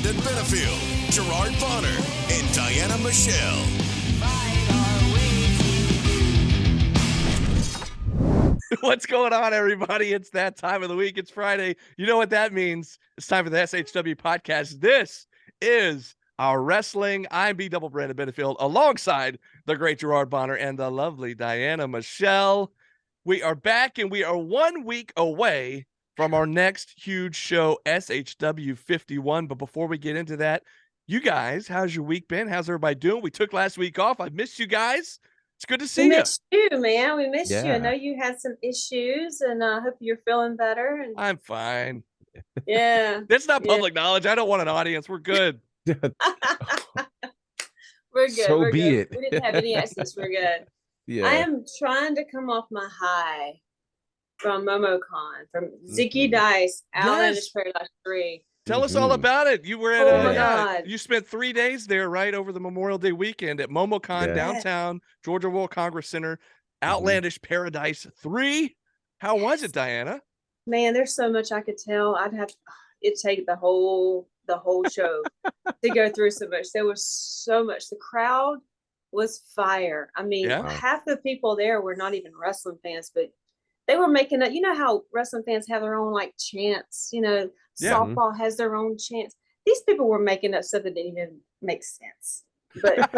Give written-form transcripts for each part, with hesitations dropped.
Brandon Benefield, Gerard Bonner, and Diana Michelle. What's going on, everybody? It's that time of the week. It's Friday. You know what that means. It's time for the SHW podcast. This is our wrestling. I'm B-double Brandon Benefield alongside the great Gerard Bonner and the lovely Diana Michelle. We are back, and we are 1 week away from our next huge show, SHW51. But before we get into that, you guys, how's your week been? How's everybody doing? We took last week off. I missed you guys. It's good to see you. We missed you, man. We missed you. I know you had some issues, and I hope you're feeling better. And I'm fine. yeah, It's not public knowledge. I don't want an audience. We're good. We're good. So We're be good. it. We didn't have any accidents. We're good. Yeah. I am trying to come off my high from MomoCon, from Zicky Dice, Outlandish Paradise 3. Tell us all about it. You were at Oh my God. You spent 3 days there, right, over the Memorial Day weekend at MomoCon downtown, Georgia World Congress Center, Outlandish Paradise 3. How was it, Diana? Man, there's so much I could tell. It'd take the whole show to go through so much. There was so much. The crowd was fire. I mean, half the people there were not even wrestling fans, but they were making up. You know how wrestling fans have their own like chants, softball has their own chants. These people were making up stuff that didn't even make sense. But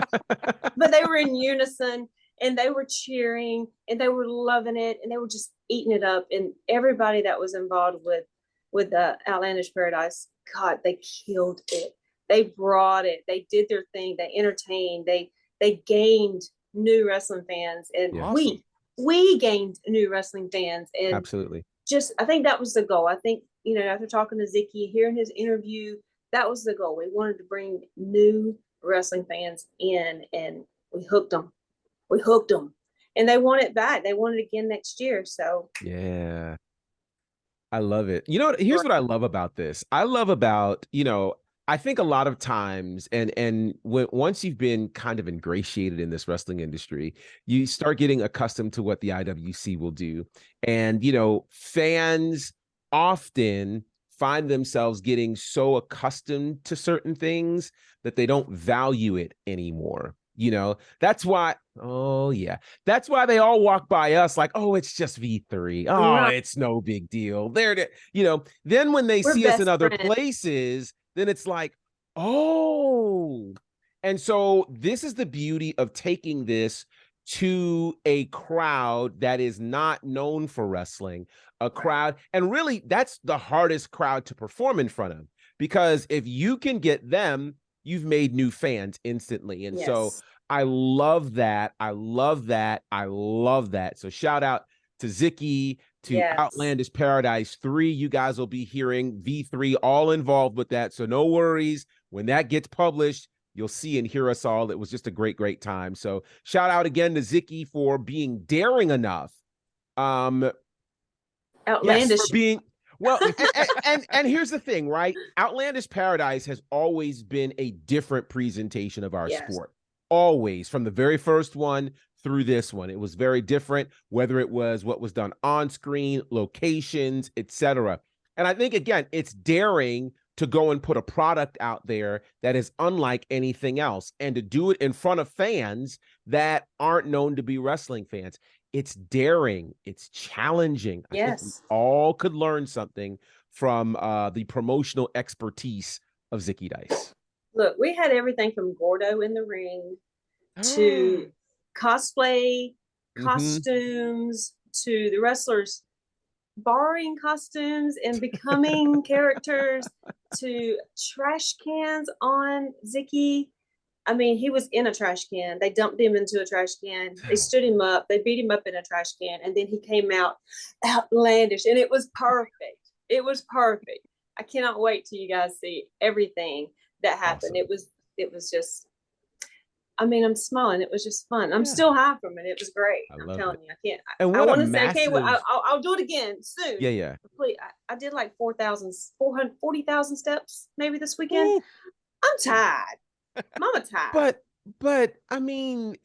they were in unison, and they were cheering, and they were loving it, and they were just eating it up. And everybody that was involved with the Outlandish Paradise, God, they killed it. They brought it. They did their thing. They entertained. They gained new wrestling fans, and we gained new wrestling fans. And absolutely, I think that was the goal. I think, after talking to Zicky, hearing his interview, that was the goal. We wanted to bring new wrestling fans in, and we hooked them. And they want it back. They want it again next year. So yeah, I love it. Here's what I love about this. I love about, I think a lot of times, and once you've been kind of ingratiated in this wrestling industry, you start getting accustomed to what the IWC will do. And, fans often find themselves getting so accustomed to certain things that they don't value it anymore. That's why they all walk by us like, oh, it's just V3. Oh, it's no big deal. Then when they see us in other places, then it's like, oh. And so this is the beauty of taking this to a crowd that is not known for wrestling, a crowd. And really, that's the hardest crowd to perform in front of, because if you can get them, you've made new fans instantly. And so I love that. I love that. I love that. So shout out to Zicky, to Outlandish Paradise 3. You guys will be hearing V3 all involved with that. So no worries. When that gets published, you'll see and hear us all. It was just a great, great time. So shout out again to Zicky for being daring enough. Outlandish. For being well, and here's the thing, right? Outlandish Paradise has always been a different presentation of our sport. Always, from the very first one through this one, it was very different, whether it was what was done on screen, locations, etc. And I think, again, it's daring to go and put a product out there that is unlike anything else, and to do it in front of fans that aren't known to be wrestling fans. It's daring. It's challenging. I think we all could learn something from the promotional expertise of Zicky Dice. Look, we had everything from Gordo in the ring to cosplay, costumes, to the wrestlers borrowing costumes and becoming characters, to trash cans on Zicky. I mean, he was in a trash can. They dumped him into a trash can. They stood him up. They beat him up in a trash can. And then he came out outlandish. And it was perfect. It was perfect. I cannot wait till you guys see everything that happened. Awesome. It was just, I mean, I'm smiling. It was just fun. I'm still high from it. It was great. I'm telling you, I can't. And what I want a to say, massive... I'll do it again soon. Yeah. Please, I did like 40,000 steps maybe this weekend. I'm tired. Mama tired. But I mean,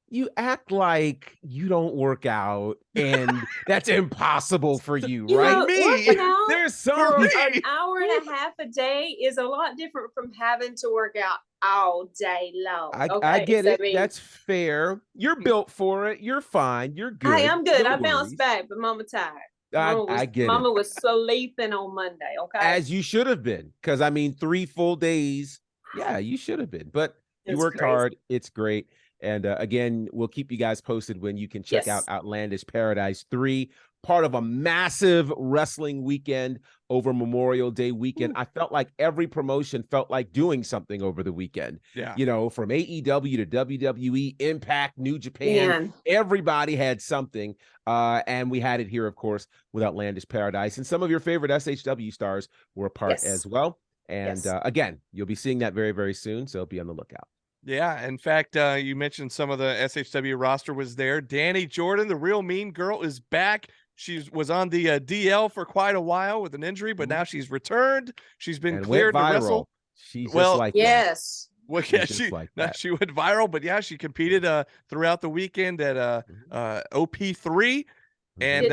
you act like you don't work out and that's impossible for you, right? Working out There's for some an hour and a half a day is a lot different from having to work out all day long. I get it. That's fair. You're built for it. You're fine. You're good. Hey, I'm good. No I bounced back, but Mama tired. I get Mama it. was sleeping on Monday. Okay. As you should have been. Because I mean, 3 full days. Yeah, you should have been. But you worked hard. It's great. And again, we'll keep you guys posted when you can check out Outlandish Paradise 3, part of a massive wrestling weekend over Memorial Day weekend. I felt like every promotion felt like doing something over the weekend. Yeah. You know, from AEW to WWE, Impact, New Japan, everybody had something. And we had it here, of course, with Outlandish Paradise. And some of your favorite SHW stars were a part as well. And again, you'll be seeing that very, very soon. So be on the lookout. Yeah, in fact, you mentioned some of the SHW roster was there. Danny Jordan, the real mean girl, is back. She was on the DL for quite a while with an injury, but now she's returned. She's been cleared to wrestle. She's just like yes. Well, yeah, she went viral, but yeah, she competed throughout the weekend at OP3. And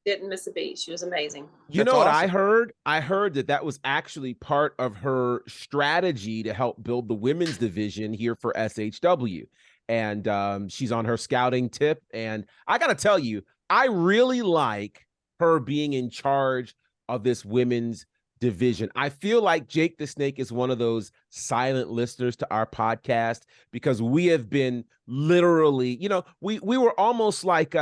didn't miss a beat. She was amazing. You know what I heard? I heard that was actually part of her strategy to help build the women's division here for SHW. And she's on her scouting tip. And I got to tell you, I really like her being in charge of this women's division. I feel like Jake the Snake is one of those silent listeners to our podcast because we have been literally, we were almost like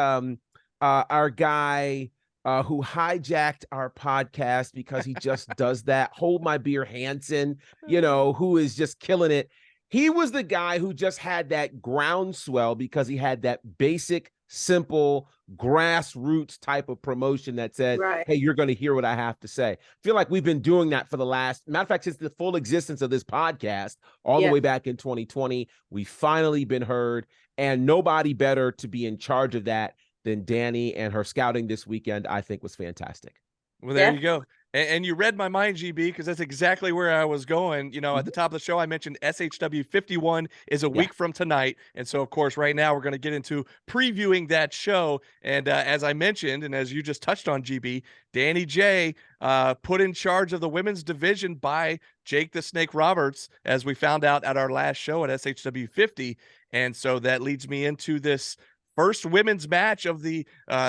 our guy who hijacked our podcast because he just does that. Hold My Beer Hansen, who is just killing it. He was the guy who just had that groundswell because he had that basic, simple, grassroots type of promotion that said, hey, you're going to hear what I have to say. I feel like we've been doing that for the matter of fact, since the full existence of this podcast, all the way back in 2020, we've finally been heard, and nobody better to be in charge of that than Danny, and her scouting this weekend, I think, was fantastic. Well, there you go. And you read my mind, GB, because that's exactly where I was going. At the top of the show, I mentioned SHW51 is a week from tonight. And so, of course, right now we're going to get into previewing that show. And as I mentioned, and as you just touched on, GB, Danny J put in charge of the women's division by Jake the Snake Roberts, as we found out at our last show at SHW50. And so that leads me into this first women's match of the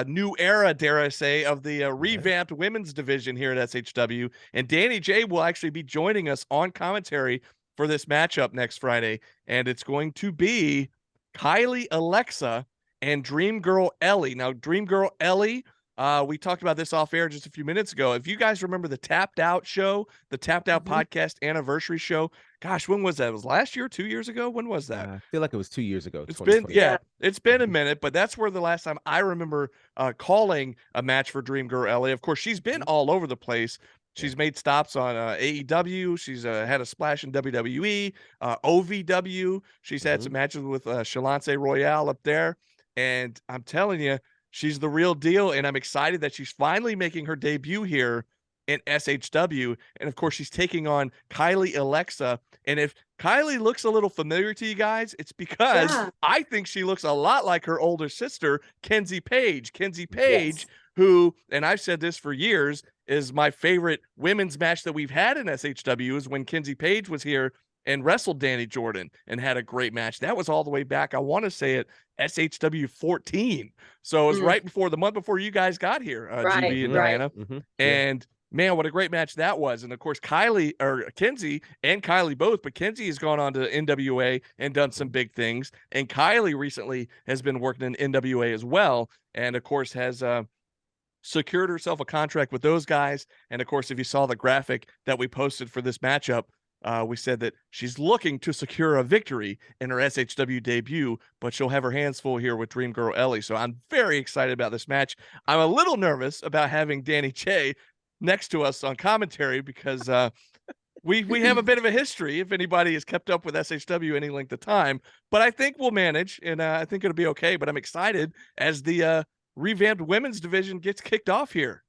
new era, dare I say, of the revamped women's division here at SHW. And Danny J will actually be joining us on commentary for this matchup next Friday. And it's going to be Kylie Alexa and Dream Girl Ellie. Now, Dream Girl Ellie, we talked about this off air just a few minutes ago. If you guys remember the Tapped Out show, the Tapped Out podcast anniversary show, gosh, when was that? It was last year, 2 years ago? When was that? I feel like it was 2 years ago. It's been a minute, but that's where the last time I remember calling a match for Dream Girl Ellie. Of course, she's been all over the place. She's made stops on AEW. She's had a splash in WWE, OVW. She's had some matches with Shalance Royale up there. And I'm telling you, she's the real deal. And I'm excited that she's finally making her debut here in SHW. And of course, she's taking on Kylie Alexa. And if Kylie looks a little familiar to you guys, it's because I think she looks a lot like her older sister, Kenzie Page. Kenzie Page, who, and I've said this for years, is my favorite women's match that we've had in SHW is when Kenzie Page was here and wrestled Danny Jordan and had a great match. That was all the way back, I want to say, at SHW 14. So it was right before, the month before you guys got here, GB and Diana. And man, what a great match that was. And of course, Kenzie and Kylie both, but Kenzie has gone on to NWA and done some big things. And Kylie recently has been working in NWA as well. And of course, has secured herself a contract with those guys. And of course, if you saw the graphic that we posted for this matchup, we said that she's looking to secure a victory in her SHW debut, but she'll have her hands full here with Dream Girl Ellie. So I'm very excited about this match. I'm a little nervous about having Danny J next to us on commentary because we have a bit of a history, if anybody has kept up with SHW any length of time, but I think we'll manage, and I think it'll be okay. But I'm excited as the revamped women's division gets kicked off here.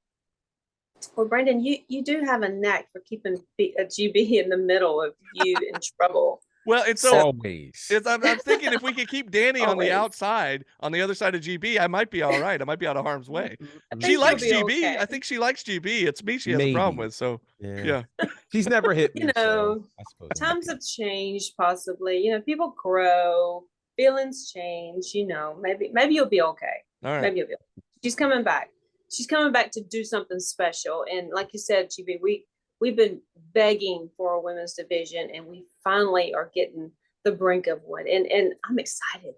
Well, Brandon, you do have a knack for keeping a GB in the middle of you in trouble. Well, it's So always. I'm thinking if we could keep Danny on the outside, on the other side of GB, I might be all right. I might be out of harm's way. I She think you'll likes be GB. okay. I think she likes GB. It's me she has a Maybe. problem with. So yeah. She's never hit me. You know, so I suppose times have changed possibly. You know, people grow, feelings change, you know, maybe you'll be okay. All right. Maybe you'll be okay. She's coming back. She's coming back to do something special. And like you said, GB, we've been begging for a women's division, and we finally are getting the brink of one. And I'm excited.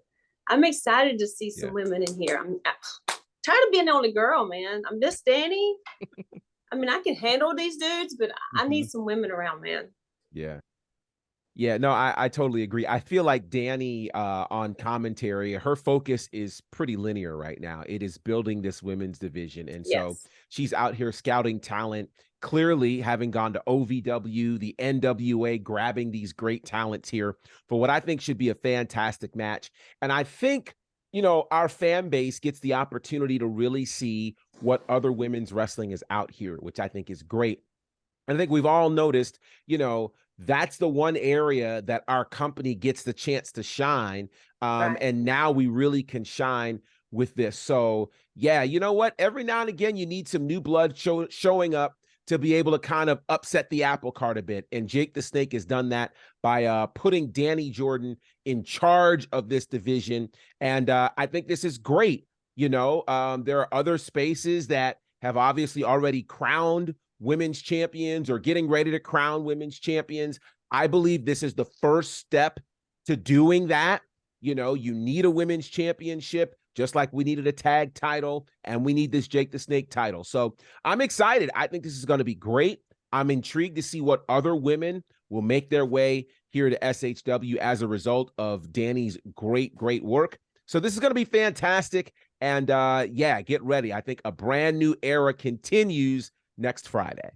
I'm excited to see some women in here. I'm tired of being the only girl, man. I'm just Danny. I mean, I can handle these dudes, but I need some women around, man. Yeah. Yeah, no, I totally agree. I feel like Danny on commentary, her focus is pretty linear right now. It is building this women's division. And so she's out here scouting talent, clearly having gone to OVW, the NWA, grabbing these great talents here for what I think should be a fantastic match. And I think, you know, our fan base gets the opportunity to really see what other women's wrestling is out here, which I think is great. And I think we've all noticed, you know, that's the one area that our company gets the chance to shine. And now we really can shine with this. So, yeah, you know what? Every now and again, you need some new blood showing up to be able to kind of upset the apple cart a bit. And Jake the Snake has done that by putting Danny Jordan in charge of this division. And I think this is great. You know, there are other spaces that have obviously already crowned women's champions or getting ready to crown women's champions. I believe this is the first step to doing that. You know, you need a women's championship, just like we needed a tag title, and we need this Jake the Snake title. So I'm excited. I think this is going to be great. I'm intrigued to see what other women will make their way here to SHW as a result of Danny's great work. So this is going to be fantastic. And yeah, get ready. I think a brand new era continues next Friday.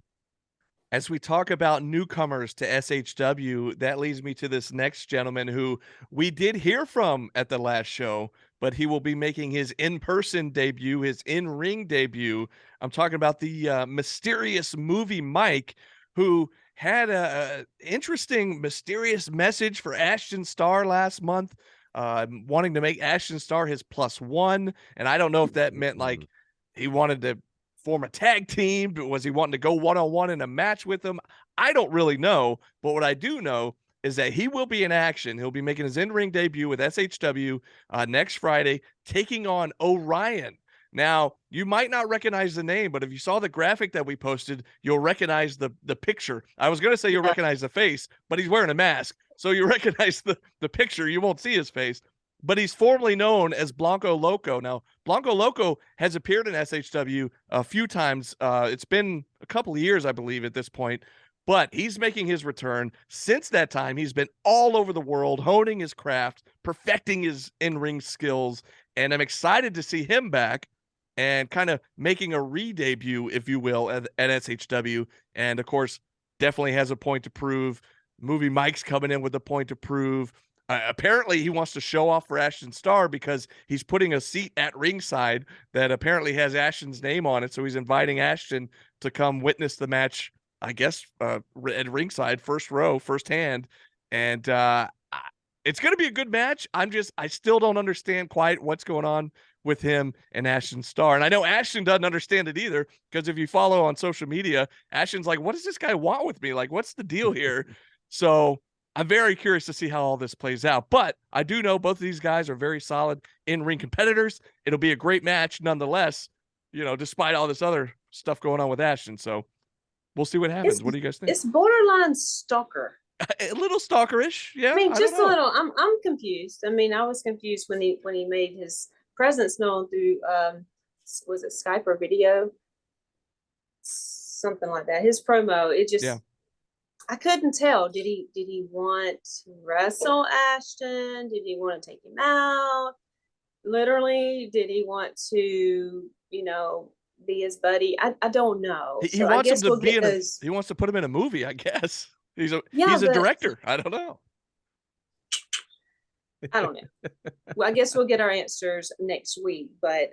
As we talk about newcomers to SHW, that leads me to this next gentleman who we did hear from at the last show, but he will be making his in-person debut, his in-ring debut. I'm talking about the mysterious movie Mike, who had a interesting, mysterious message for Ashton Starr last month, wanting to make Ashton Starr his +1. And I don't know if that meant like he wanted to form a tag team, but was he wanting to go one-on-one in a match with him? I don't really know, but what I do know is that he will be in action. He'll be making his in-ring debut with SHW next Friday, taking on Orion. Now, you might not recognize the name, but if you saw the graphic that we posted, you'll recognize the picture. I was going to say you'll recognize the face, but he's wearing a mask, so you recognize the picture. You won't see his face. But he's formerly known as Blanco Loco. Now, Blanco Loco has appeared in SHW a few times. It's been a couple of years, I believe, at this point. But he's making his return. Since that time, he's been all over the world, honing his craft, perfecting his in-ring skills. And I'm excited to see him back and kind of making a re-debut, if you will, at SHW. And, of course, definitely has a point to prove. Movie Mike's coming in with a point to prove. Apparently, he wants to show off for Ashton Starr because he's putting a seat at ringside that apparently has Ashton's name on it. So he's inviting Ashton to come witness the match, I guess, at ringside, first row, first hand. And it's going to be a good match. I still don't understand quite what's going on with him and Ashton Starr. And I know Ashton doesn't understand it either, because if you follow on social media, Ashton's like, what does this guy want with me? Like, what's the deal here? So I'm very curious to see how all this plays out, but I do know both of these guys are very solid in-ring competitors. It'll be a great match nonetheless, you know, despite all this other stuff going on with Ashton. So we'll see what happens. What do you guys think? It's borderline stalker. A little stalkerish, yeah. I mean, just a little. I'm confused. I mean, I was confused when he made his presence known through was it Skype or video? Something like that. His promo, it just I couldn't tell. Did he want to wrestle Ashton? Did he want to take him out? Literally, did he want to, you know, be his buddy? I don't know. He wants him to be in he wants to put him in a movie, I guess. He's a director. I don't know. I don't know. Well, I guess we'll get our answers next week. But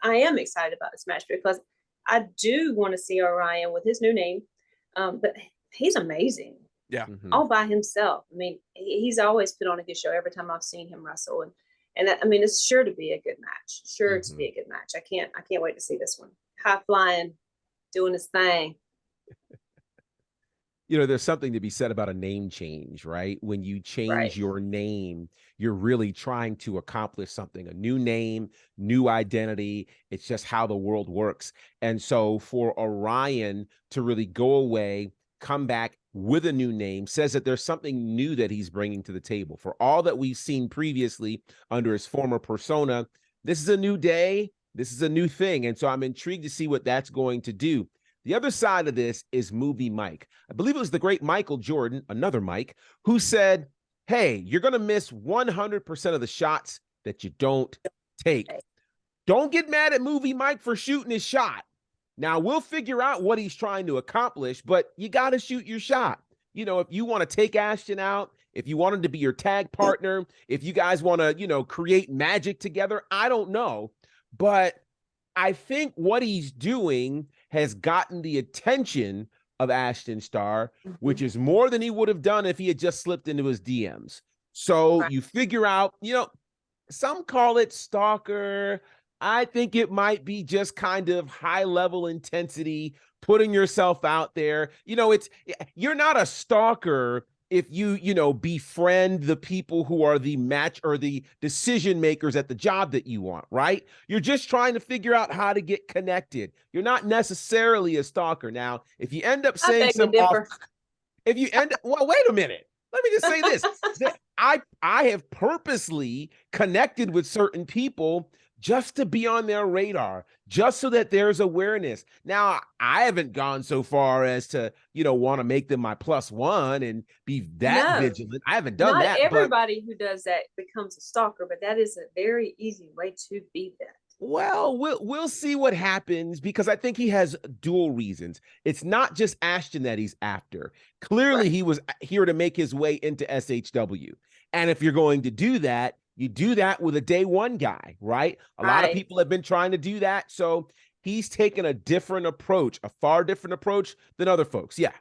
I am excited about this match because I do want to see Orion with his new name. But he's amazing. Yeah. All by himself. I mean, he's always put on a good show every time I've seen him wrestle. And I mean, it's sure to be a good match. Sure to be a good match. I can't wait to see this one. High flying, doing his thing. You know, there's something to be said about a name change, right? When you change your name, you're really trying to accomplish something, a new name, new identity. It's just how the world works. And so for Orion to really go away, come back with a new name, says that there's something new that he's bringing to the table. For all that we've seen previously under his former persona, this is a new day. This is a new thing. And so I'm intrigued to see what that's going to do. The other side of this is Movie Mike. I believe it was the great Michael Jordan, another Mike, who said, hey, you're going to miss 100% of the shots that you don't take. Don't get mad at Movie Mike for shooting his shot. Now, we'll figure out what he's trying to accomplish, but you got to shoot your shot. You know, if you want to take Ashton out, if you want him to be your tag partner, if you guys want to, you know, create magic together, I don't know. But I think what he's doing has gotten the attention of Ashton Starr, which is more than he would have done if he had just slipped into his DMs. So you figure out, you know, some call it stalker. I think it might be just kind of high level intensity, putting yourself out there. You know, you're not a stalker if you know, befriend the people who are the match or the decision makers at the job that you want, right? You're just trying to figure out how to get connected. You're not necessarily a stalker. Now, if you end up saying well, wait a minute. Let me just say this. I have purposely connected with certain people just to be on their radar, just so that there's awareness. Now, I haven't gone so far as to, you know, want to make them my +1 and be that vigilant. I haven't done that. Not everybody who does that becomes a stalker, but that is a very easy way to be that. Well, we'll see what happens, because I think he has dual reasons. It's not just Ashton that he's after. Clearly, he was here to make his way into SHW. And if you're going to do that, you do that with a day one guy, right? A lot of people have been trying to do that. So he's taken a different approach, a far different approach than other folks. Yeah.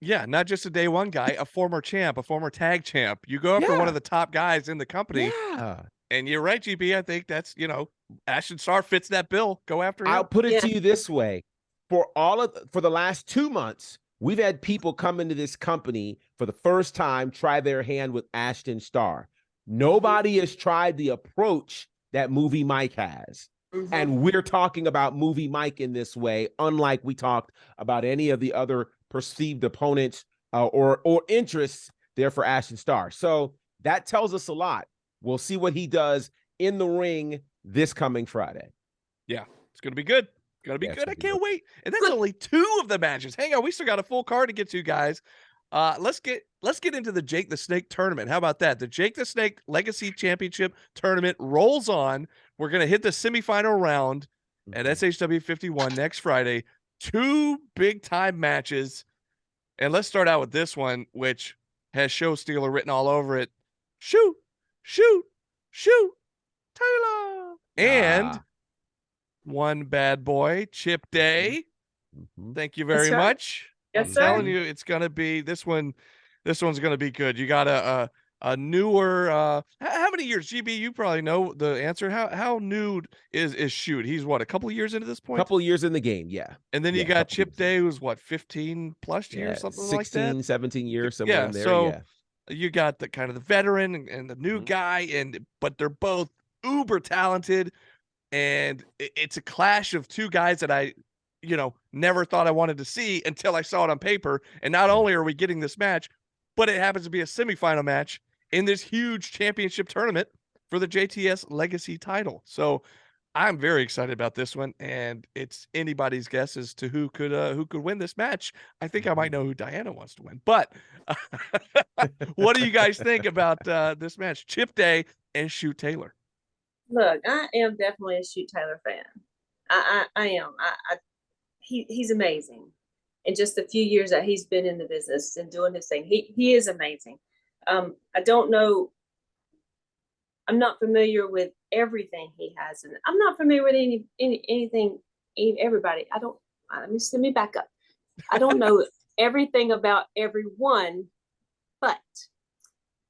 Yeah, not just a day one guy, a former champ, a former tag champ. You go after one of the top guys in the company. Yeah. And you're right, GB. I think that's, you know, Ashton Starr fits that bill. Go after him. I'll put it to you this way. For the last 2 months, we've had people come into this company for the first time, try their hand with Ashton Starr. Nobody has tried the approach that Movie Mike has. And we're talking about Movie Mike in this way, unlike we talked about any of the other perceived opponents or interests there for Ashton Starr. So that tells us a lot. We'll see what he does in the ring this coming Friday. Yeah, it's going to be good. It's going to be good. I can't wait. And that's only 2 of the matches. Hang on, we still got a full card to get to, guys. Let's get into the Jake the Snake tournament. How about that? The Jake the Snake Legacy Championship tournament rolls on. We're going to hit the semifinal round at SHW51 next Friday. 2 big time matches. And let's start out with this one, which has Show Stealer written all over it. Shoot, Taylor. And one bad boy, Chip Day. Thank you very much. Yes, I'm telling you, it's gonna be this one. This one's gonna be good. You got a newer. How many years? GB, you probably know the answer. How new is Shoot? He's what, a couple of years into this point? A couple of years in the game, yeah. And then you got Chip Day, who's what, 15 plus years, something 16, like that. 17 years, somewhere in there. So you got the kind of the veteran and the new guy, but they're both uber talented, and it's a clash of 2 guys that I, you know, never thought I wanted to see until I saw it on paper. And not only are we getting this match, but it happens to be a semifinal match in this huge championship tournament for the JTS Legacy title. So I'm very excited about this one, and it's anybody's guess as to who could win this match. I think I might know who Diana wants to win, but what do you guys think about this match? Chip Day and Shoot Taylor. Look, I am definitely a Shoot Taylor fan. I am. He's amazing. In just a few years that he's been in the business and doing his thing, he is amazing. I don't know. I'm not familiar with everything he has, and I'm not familiar with anything. Everybody. Let me back up. I don't know everything about everyone But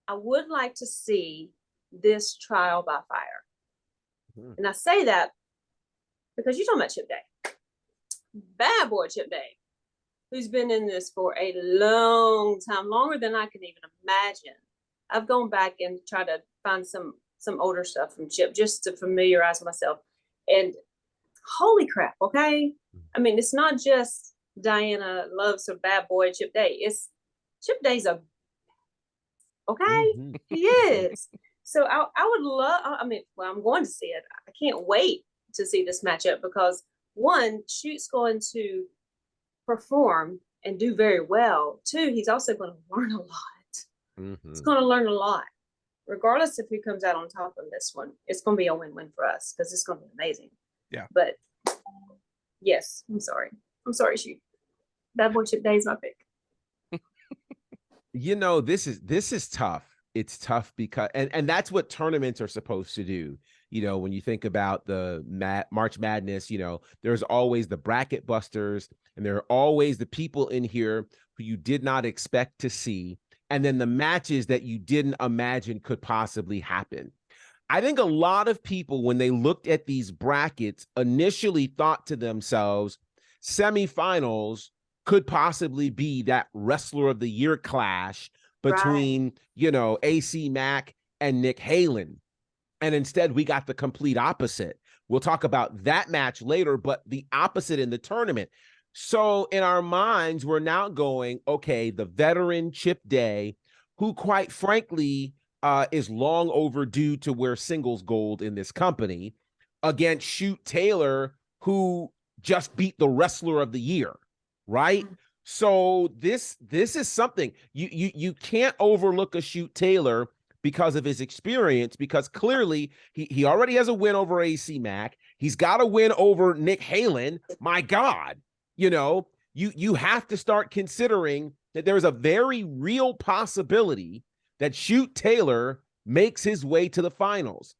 I would like to see this trial by fire. And I say that because you're talking about Chip Day. Bad boy Chip Day, who's been in this for a long time, longer than I can even imagine. I've gone back and tried to find some older stuff from Chip just to familiarize myself. And holy crap, okay? I mean, it's not just Diana loves her bad boy Chip Day. It's Chip Day's okay? He is. So I would love, I'm going to see it. I can't wait to see this matchup because one, Shoot's going to perform and do very well. Two, he's also going to learn a lot. He's going to learn a lot. Regardless if he comes out on top on this one, it's going to be a win-win for us because it's going to be amazing. Yeah. But yes, I'm sorry. Shoot. Bad boy Chip Day is my pick. This is tough. It's tough because, and that's what tournaments are supposed to do. When you think about the March Madness, there's always the bracket busters, and there are always the people in here who you did not expect to see, and then the matches that you didn't imagine could possibly happen. I think a lot of people, when they looked at these brackets, initially thought to themselves, semifinals could possibly be that Wrestler of the Year clash between, AC Mack and Nick Halen. And instead, we got the complete opposite. We'll talk about that match later, but the opposite in the tournament. So in our minds, we're now going, okay, the veteran Chip Day, who quite frankly is long overdue to wear singles gold in this company, against Shoot Taylor, who just beat the Wrestler of the Year, right? So this is something you can't overlook a Shoot Taylor because of his experience, because clearly he already has a win over AC Mack. He's got a win over Nick Halen. My God, you have to start considering that there's a very real possibility that Shoot Taylor makes his way to the finals.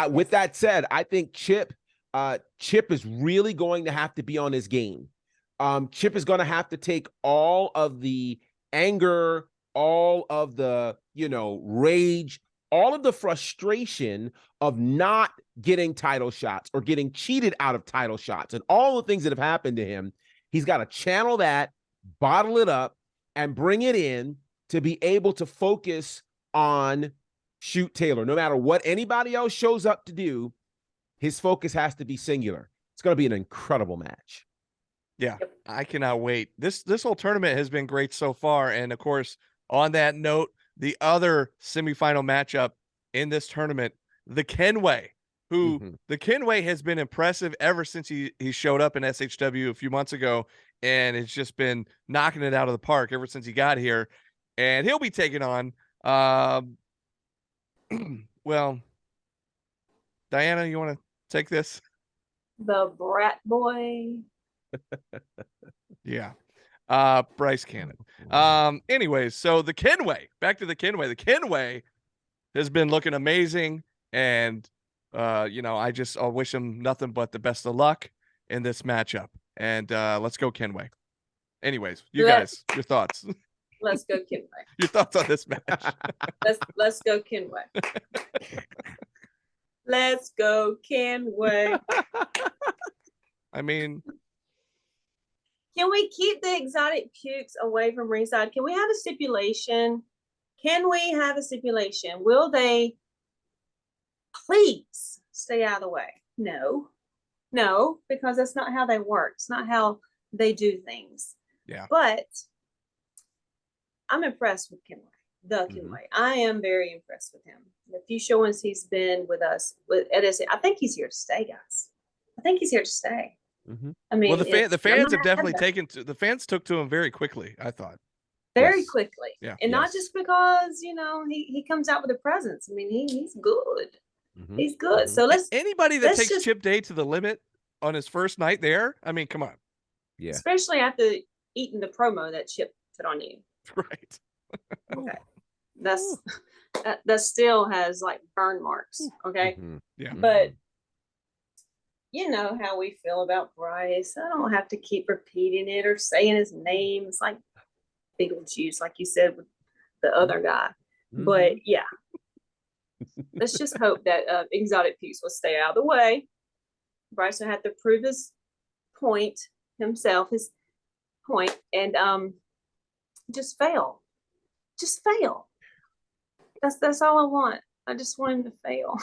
With that said, I think Chip is really going to have to be on his game. Chip is going to have to take all of the anger, all of the, rage, all of the frustration of not getting title shots or getting cheated out of title shots and all the things that have happened to him. He's got to channel that, bottle it up, and bring it in to be able to focus on Shoot Taylor. No matter what anybody else shows up to do, his focus has to be singular. It's going to be an incredible match. Yeah, I cannot wait. This whole tournament has been great so far. And of course, on that note, the other semifinal matchup in this tournament, the Kenway, who the Kenway has been impressive ever since he showed up in SHW a few months ago, and it's just been knocking it out of the park ever since he got here. And he'll be taking on, well, Diana, you want to take this? The Brat Boy. Yeah. Bryce Cannon. Anyways, so the Kenway, back to the Kenway. The Kenway has been looking amazing, and I'll wish him nothing but the best of luck in this matchup. And let's go Kenway. Anyways, guys, your thoughts. Let's go Kenway. Your thoughts on this match. Let's go Kenway. Let's go Kenway. I mean, can we keep the exotic pukes away from ringside? Can we have a stipulation? Will they please stay out of the way? No, because that's not how they work. It's not how they do things. Yeah. But I'm impressed with Kenway. Kenway. I am very impressed with him. The few showings he's been with us at SHW, I think he's here to stay, guys. I think he's here to stay. I mean, well, the fans have definitely the fans took to him very quickly, I thought. Very quickly. Yeah. And not just because, he comes out with a presence. I mean, he's good. He's good. So anybody that takes Chip Day to the limit on his first night there, I mean, come on. Yeah. Especially after eating the promo that Chip put on you. Right. Okay. That still has like burn marks. Okay. Yeah. But you know how we feel about Bryce. I don't have to keep repeating it or saying his name. It's like Beetlejuice, like you said, with the other guy. But yeah, let's just hope that Exotic Peace will stay out of the way. Bryson had to prove his point himself, his point, and just fail. Just fail. That's all I want. I just want him to fail.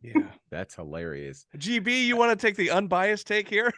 Yeah, that's hilarious. GB, you want to take the unbiased take here?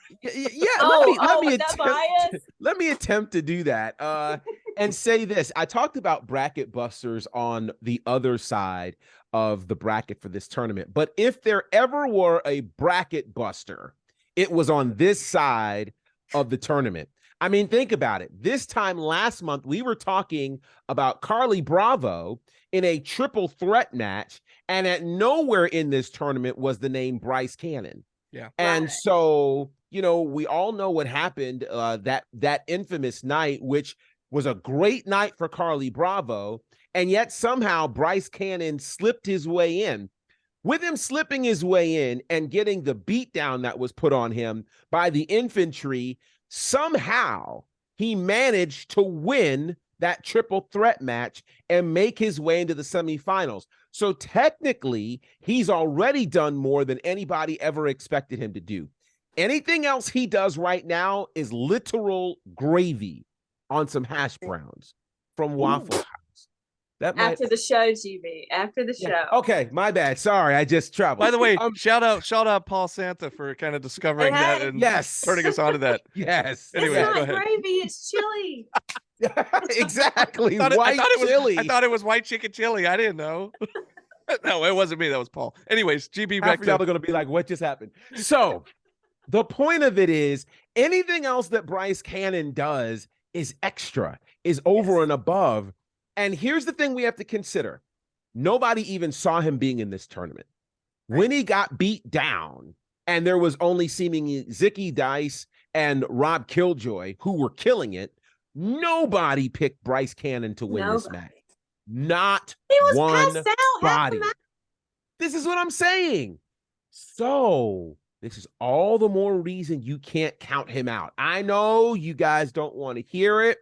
Let me attempt to do that. And say this. I talked about bracket busters on the other side of the bracket for this tournament, but if there ever were a bracket buster, it was on this side of the tournament. I mean, think about it. This time last month, we were talking about Carly Bravo in a triple threat match, and at nowhere in this tournament was the name Bryce Cannon. Yeah. And so, you know, we all know what happened that infamous night, which was a great night for Carly Bravo, and yet somehow Bryce Cannon slipped his way in. With him slipping his way in and getting the beatdown that was put on him by the infantry, somehow he managed to win that triple threat match and make his way into the semifinals. So technically, he's already done more than anybody ever expected him to do. Anything else he does right now is literal gravy on some hash browns from Waffle House. After the show, GB. After the show. Okay, my bad. Sorry, I just traveled. By the way, shout out Paul Santa for kind of discovering that and turning us on to that. Yes. Anyway, it's not gravy, it's chili. Exactly. I chili. thought it was white chicken chili. I didn't know. No, it wasn't me. That was Paul. Anyways, GB, back to... y'all are going to be like, what just happened? So the point of it is anything else that Bryce Cannon does is extra, is over and above. And here's the thing we have to consider. Nobody even saw him being in this tournament. When he got beat down, and there was only seemingly Zicky Dice and Rob Killjoy who were killing it, nobody picked Bryce Cannon to win this match. Not one body. This is what I'm saying. So this is all the more reason you can't count him out. I know you guys don't want to hear it.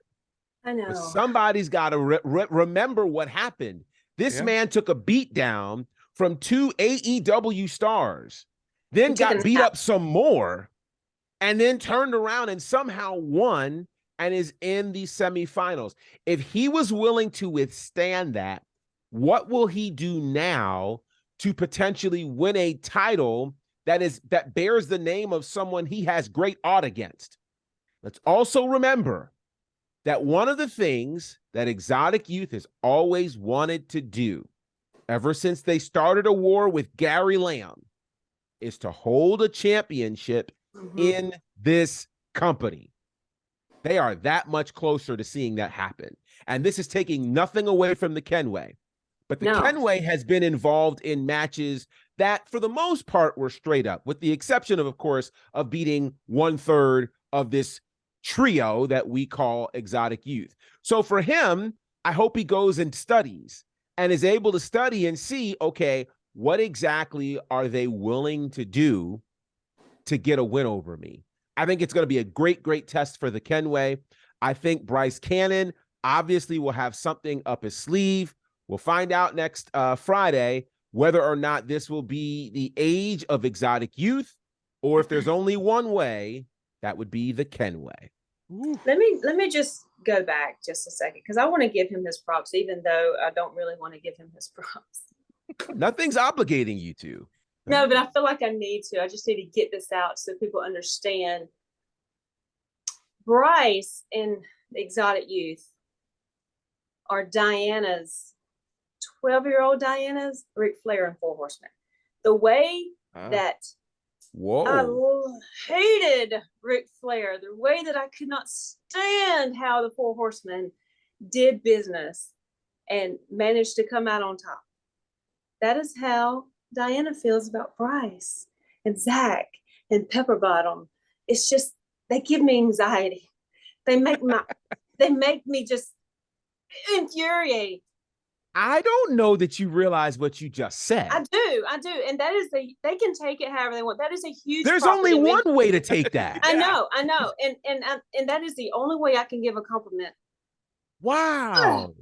I know. But somebody's got to remember what happened. This man took a beat down from 2 AEW stars, then got beat up some more, and then turned around and somehow won and is in the semifinals. If he was willing to withstand that, what will he do now to potentially win a title that bears the name of someone he has great odds against? Let's also remember that one of the things that Exotic Youth has always wanted to do, ever since they started a war with Gary Lamb, is to hold a championship in this company. They are that much closer to seeing that happen. And this is taking nothing away from the Kenway. But the Kenway has been involved in matches that, for the most part, were straight up, with the exception of course, of beating 1/3 of this trio that we call Exotic Youth. So for him, I hope he goes and studies and is able to study and see, okay, what exactly are they willing to do to get a win over me? I think it's going to be a great, great test for the Kenway. I think Bryce Cannon obviously will have something up his sleeve. We'll find out next Friday whether or not this will be the age of Exotic Youth, or if there's only one way, that would be the Kenway. Let me just go back just a second, because I want to give him his props, even though I don't really want to give him his props. Nothing's obligating you to. No, but I feel like I need to. I just need to get this out so people understand. Bryce and Exotic Youth are Diana's 12-year-old Diana's Ric Flair and Four Horsemen. The way that I hated Ric Flair, the way that I could not stand how the Four Horsemen did business and managed to come out on top. That is how Diana feels about Bryce and Zach and Pepper Bottom. It's just, they give me anxiety. They make me just infuriate. I don't know that you realize what you just said. I do. And that is they can take it however they want. That is a huge There's only one way to take that. I know. And that is the only way I can give a compliment. Wow.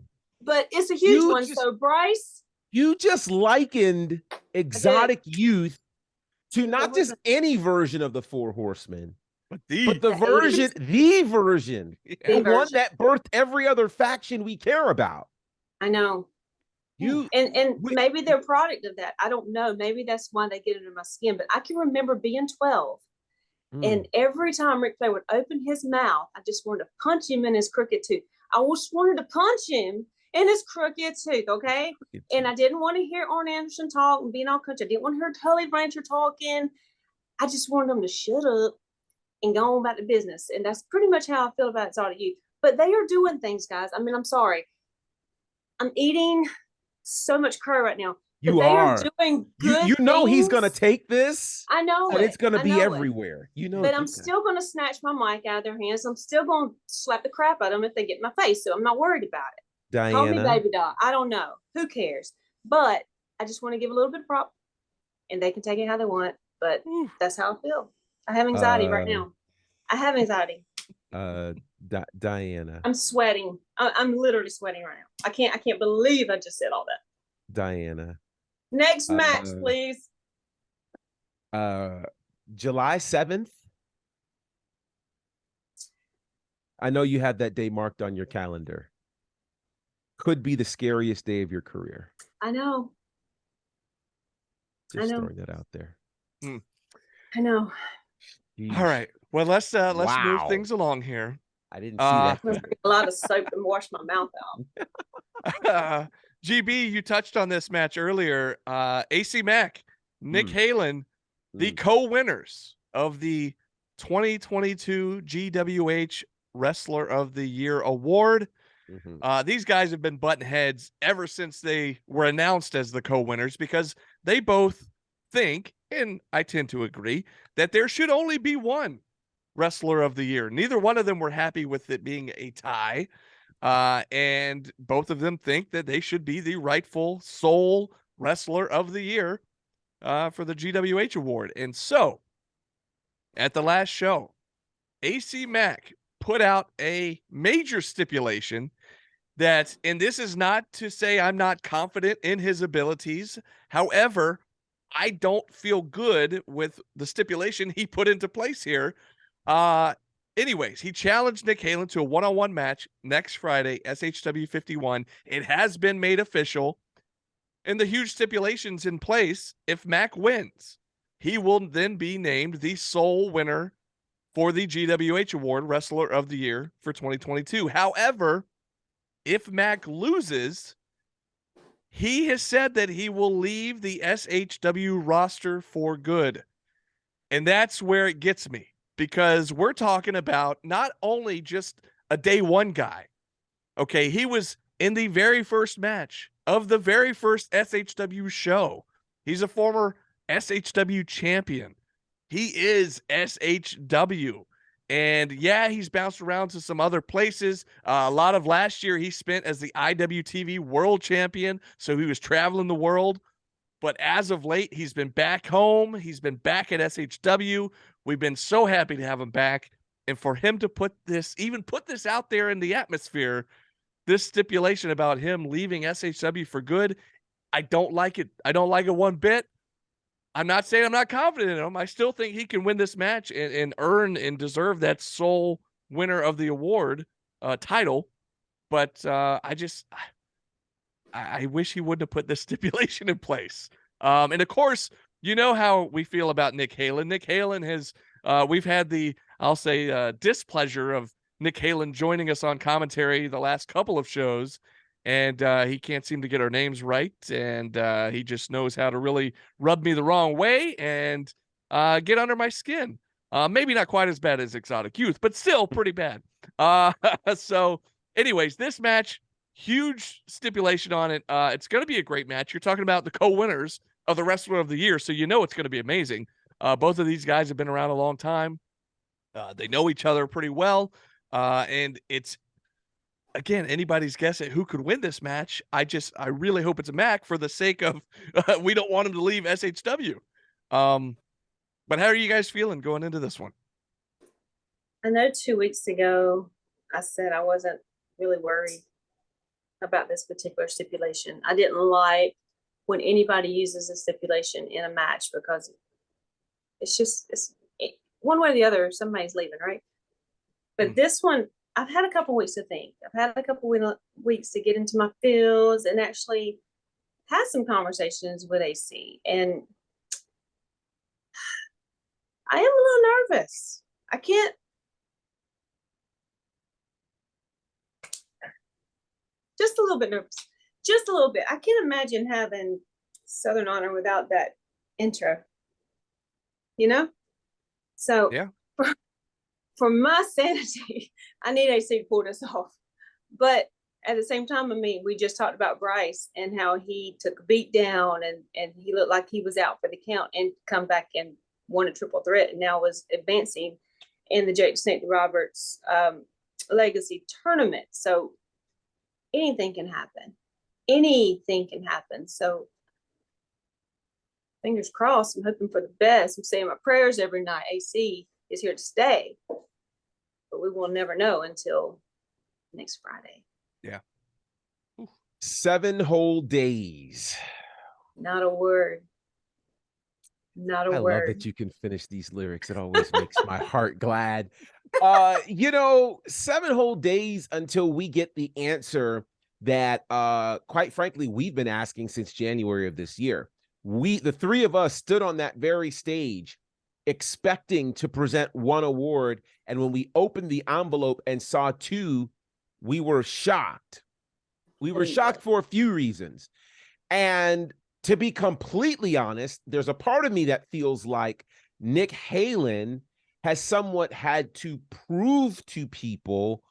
but it's a huge one. So Bryce, you just likened Exotic Youth to not just any version of the Four Horsemen, but the version, the one that birthed every other faction we care about. I know. And maybe they're a product of that. I don't know. Maybe that's why they get under my skin. But I can remember being 12, and every time Ric Flair would open his mouth, I just wanted to punch him in his crooked tooth. I just wanted to punch him in his crooked tooth, okay? And I didn't want to hear Arn Anderson talk and being all country. I didn't want to hear Tully Blanchard talking. I just wanted them to shut up and go on about the business. And that's pretty much how I feel about Exotic Youth. But they are doing things, guys. I mean, I'm sorry. I'm eating so much curry right now. They are doing good you know things. He's going to take this. I know and it's going to be everywhere. But I'm still going to snatch my mic out of their hands. I'm still going to slap the crap out of them if they get in my face. So I'm not worried about it. Diana. Call me baby doll. I don't know. Who cares? But I just want to give a little bit of prop, and they can take it how they want. But that's how I feel. I have anxiety right now. I have anxiety. Diana. I'm sweating. I'm literally sweating right now. I can't believe I just said all that. Diana. Next match, please. July 7th. I know you have that day marked on your calendar. Could be the scariest day of your career. I know. Just throwing that out there. I know. Jeez. All right. Well, let's move things along here. I didn't see that. A lot of soap and wash my mouth out. GB, you touched on this match earlier. AC Mack, Nick Halen, the co-winners of the 2022 GWH Wrestler of the Year award. These guys have been butting heads ever since they were announced as the co-winners, because they both think, and I tend to agree, that there should only be one Wrestler of the Year. Neither one of them were happy with it being a tie. And both of them think that they should be the rightful sole Wrestler of the Year for the GWH award. And so at the last show, AC Mack put out a major stipulation that, and this is not to say I'm not confident in his abilities. However, I don't feel good with the stipulation he put into place here. Anyways, he challenged Nick Halen to a one-on-one match next Friday, SHW51. It has been made official, and the huge stipulations in place. If Mack wins, he will then be named the sole winner for the GWH Award, Wrestler of the Year for 2022. However, if Mack loses, he has said that he will leave the SHW roster for good. And that's where it gets me, because we're talking about not only just a day one guy. Okay, he was in the very first match of the very first SHW show. He's a former SHW champion. He is SHW. And yeah, he's bounced around to some other places. A lot of last year he spent as the IWTV World Champion, so he was traveling the world. But as of late, he's been back home. He's been back at SHW. We've been so happy to have him back. And for him to put this out there in the atmosphere, this stipulation about him leaving SHW for good, I don't like it. I don't like it one bit. I'm not saying I'm not confident in him. I still think he can win this match and earn and deserve that sole winner of the award title. But I wish he wouldn't have put this stipulation in place. And of course, you know how we feel about Nick Halen. Nick Halen has, we've had the, I'll say, displeasure of Nick Halen joining us on commentary the last couple of shows. And he can't seem to get our names right. And he just knows how to really rub me the wrong way and get under my skin. Maybe not quite as bad as Exotic Youth, but still pretty bad. So anyways, this match, huge stipulation on it. It's going to be a great match. You're talking about the co-winners of the Wrestler of the Year, so you know it's going to be amazing. Both of these guys have been around a long time. They know each other pretty well. And it's, again, anybody's guess at who could win this match. I really hope it's a Mac for the sake of we don't want him to leave SHW. But how are you guys feeling going into this one? I know 2 weeks ago I said I wasn't really worried. about this particular stipulation. I didn't like when anybody uses a stipulation in a match, because it's one way or the other, somebody's leaving, right? But this one, I've had a couple weeks to think. I've had a couple weeks to get into my feels and actually have some conversations with AC. And I am a little nervous. I can't. Just a little bit nervous. Just a little bit. I can't imagine having Southern Honor without that intro. You know? So yeah. For my sanity, I need AC to pull this off. But at the same time, I mean, we just talked about Bryce and how he took a beat down and he looked like he was out for the count and come back and won a triple threat and now was advancing in the Jake Snake Roberts Legacy tournament. So anything can happen. Anything can happen. So fingers crossed. I'm hoping for the best. I'm saying my prayers every night. AC is here to stay. But we will never know until next Friday. Yeah. 7 whole days. Not a word. Not a word. I love that you can finish these lyrics. It always makes my heart glad. 7 whole days until we get the answer that, quite frankly, we've been asking since January of this year. The three of us stood on that very stage expecting to present one award. And when we opened the envelope and saw 2, we were shocked. We were shocked for a few reasons. And to be completely honest, there's a part of me that feels like Nick Halen has somewhat had to prove to people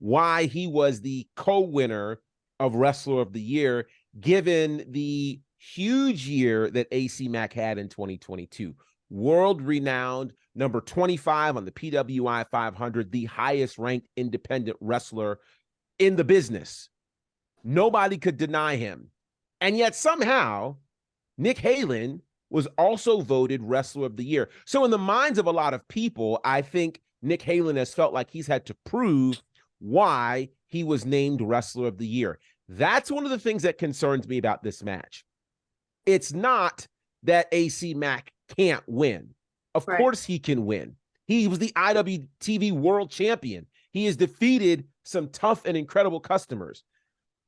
why he was the co-winner of Wrestler of the Year, given the huge year that AC Mack had in 2022. World-renowned, number 25 on the PWI 500, the highest-ranked independent wrestler in the business. Nobody could deny him. And yet somehow, Nick Halen was also voted Wrestler of the Year. So in the minds of a lot of people, I think Nick Halen has felt like he's had to prove why he was named Wrestler of the Year. That's one of the things that concerns me about this match. It's not that AC Mack can't win. Of course he can win. He was the IWTV World Champion. He has defeated some tough and incredible customers.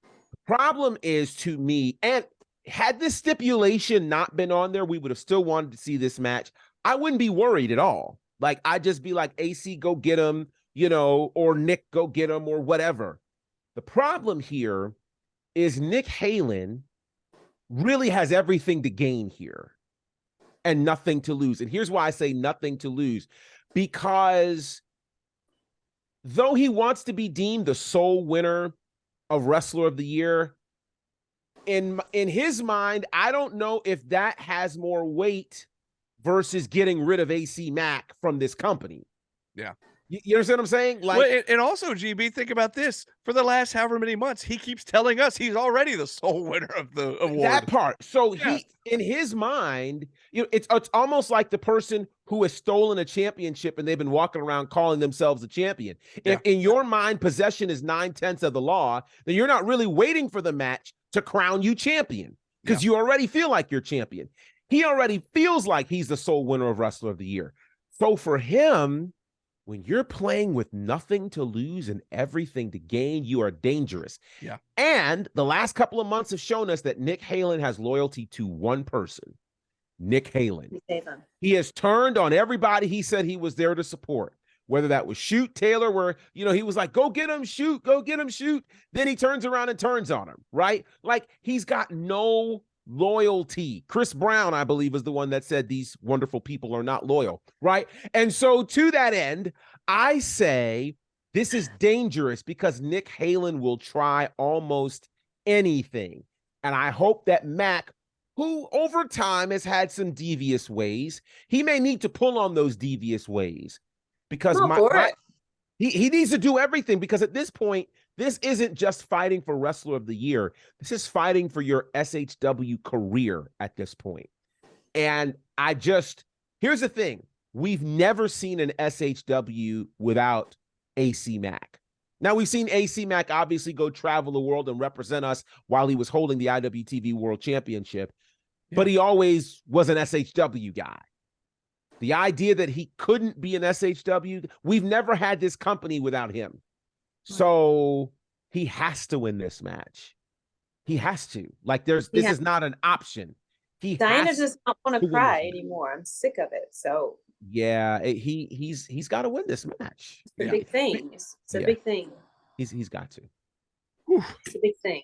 The problem is, to me, and had this stipulation not been on there, we would have still wanted to see this match. I wouldn't be worried at all. Like, I'd just be like, AC, go get him, or Nick, go get him, or whatever. The problem here is Nick Halen really has everything to gain here and nothing to lose. And here's why I say nothing to lose. Because though he wants to be deemed the sole winner of Wrestler of the Year, in his mind, I don't know if that has more weight versus getting rid of AC Mack from this company. Yeah. You understand what I'm saying? Like, well, and also, GB, think about this. For the last however many months, he keeps telling us he's already the sole winner of the award. That part. So he, in his mind, it's almost like the person who has stolen a championship and they've been walking around calling themselves a champion. If in your mind, possession is 9/10 of the law, then you're not really waiting for the match to crown you champion, because you already feel like you're champion. He already feels like he's the sole winner of Wrestler of the Year. So for him, when you're playing with nothing to lose and everything to gain, you are dangerous. Yeah. And the last couple of months have shown us that Nick Halen has loyalty to one person, Nick Halen. He has turned on everybody he said he was there to support, whether that was Shoot Taylor, where, he was like, go get him, Shoot, go get him, Shoot. Then he turns around and turns on him, right? Like, he's got no loyalty. Chris Brown, I believe, is the one that said these wonderful people are not loyal, right? And so to that end, I say this is dangerous because Nick Halen will try almost anything. And I hope that Mack, who over time has had some devious ways, he may need to pull on those devious ways, because he needs to do everything, because at this point, this isn't just fighting for Wrestler of the Year. This is fighting for your SHW career at this point. And here's the thing. We've never seen an SHW without AC Mack. Now, we've seen AC Mack obviously go travel the world and represent us while he was holding the IWTV World Championship, but he always was an SHW guy. The idea that he couldn't be an SHW, we've never had this company without him. So he has to win this match. He has to. Like, this is not an option. Diana does not want to cry anymore. I'm sick of it. So yeah, he's got to win this match. It's a big thing. It's a big thing. He's got to. It's a big thing.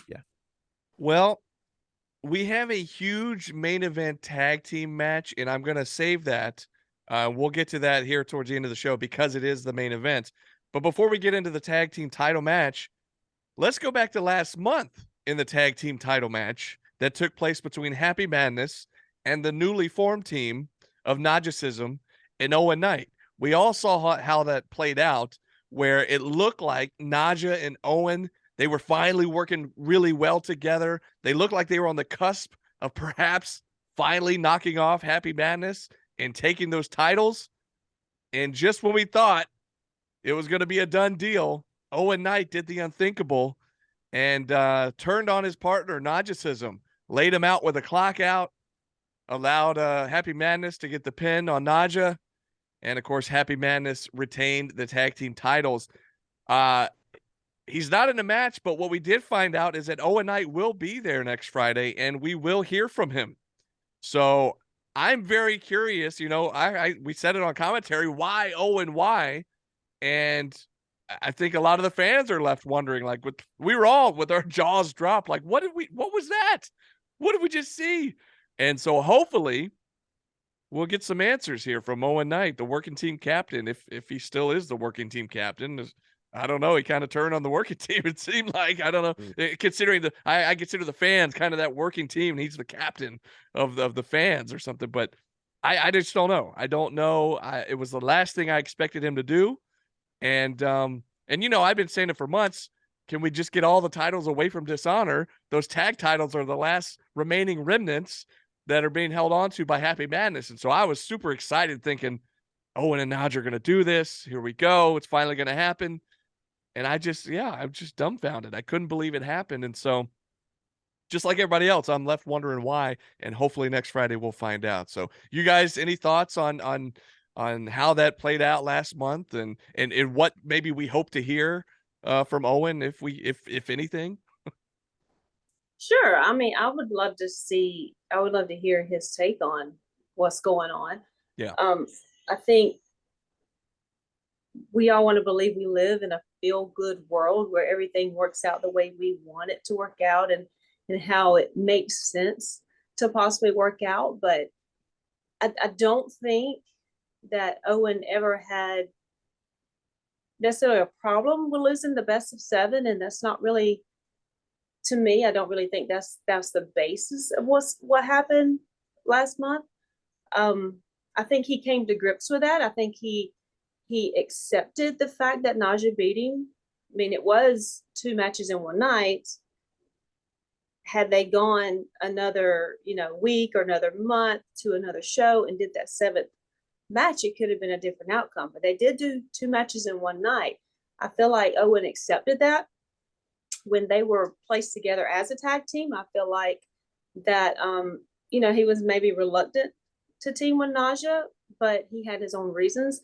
Yeah. Well, we have a huge main event tag team match, and I'm gonna save that. We'll get to that here towards the end of the show because it is the main event. But before we get into the tag team title match, let's go back to last month in the tag team title match that took place between Happy Madness and the newly formed team of Nagicism and Owen Knight. We all saw how that played out, where it looked like Naja and Owen, they were finally working really well together. They looked like they were on the cusp of perhaps finally knocking off Happy Madness and taking those titles. And just when we thought it was going to be a done deal, Owen Knight did the unthinkable and turned on his partner, Nagicism, laid him out with a clock out, allowed Happy Madness to get the pin on Naja. And, of course, Happy Madness retained the tag team titles. He's not in the match, but what we did find out is that Owen Knight will be there next Friday, and we will hear from him. So I'm very curious. You know, we said it on commentary, why Owen, why? And I think a lot of the fans are left wondering, like, we were all with our jaws dropped, like, what was that? What did we just see? And so hopefully we'll get some answers here from Owen Knight, the working team captain, if he still is the working team captain. I don't know. He kind of turned on the working team. It seemed like, I don't know, considering I consider the fans kind of that working team. And he's the captain of the fans or something, but I just don't know. I don't know. It was the last thing I expected him to do. And you know, I've been saying it for months. Can we just get all the titles away from Dishonor? Those tag titles are the last remaining remnants that are being held on to by Happy Madness. And so I was super excited thinking, Owen and Naja are going to do this. Here we go. It's finally going to happen. And I'm just dumbfounded. I couldn't believe it happened. And so just like everybody else, I'm left wondering why. And hopefully next Friday we'll find out. So you guys, any thoughts on how that played out last month and what maybe we hope to hear from Owen if anything? Sure. I mean, I would love to hear his take on what's going on. Yeah. I think we all want to believe we live in a feel-good world where everything works out the way we want it to work out and how it makes sense to possibly work out. But I don't think that Owen ever had necessarily a problem with losing the best of 7, and that's not really, to me, I don't really think that's the basis of what happened last month. I think he came to grips with that. I think he accepted the fact that Naja beat him. I mean, it was 2 matches in one night. Had they gone another, week or another month to another show and did that 7th match, it could have been a different outcome. But they did do 2 matches in one night. I feel like Owen accepted that when they were placed together as a tag team. I feel like that, he was maybe reluctant to team with Naja, but he had his own reasons.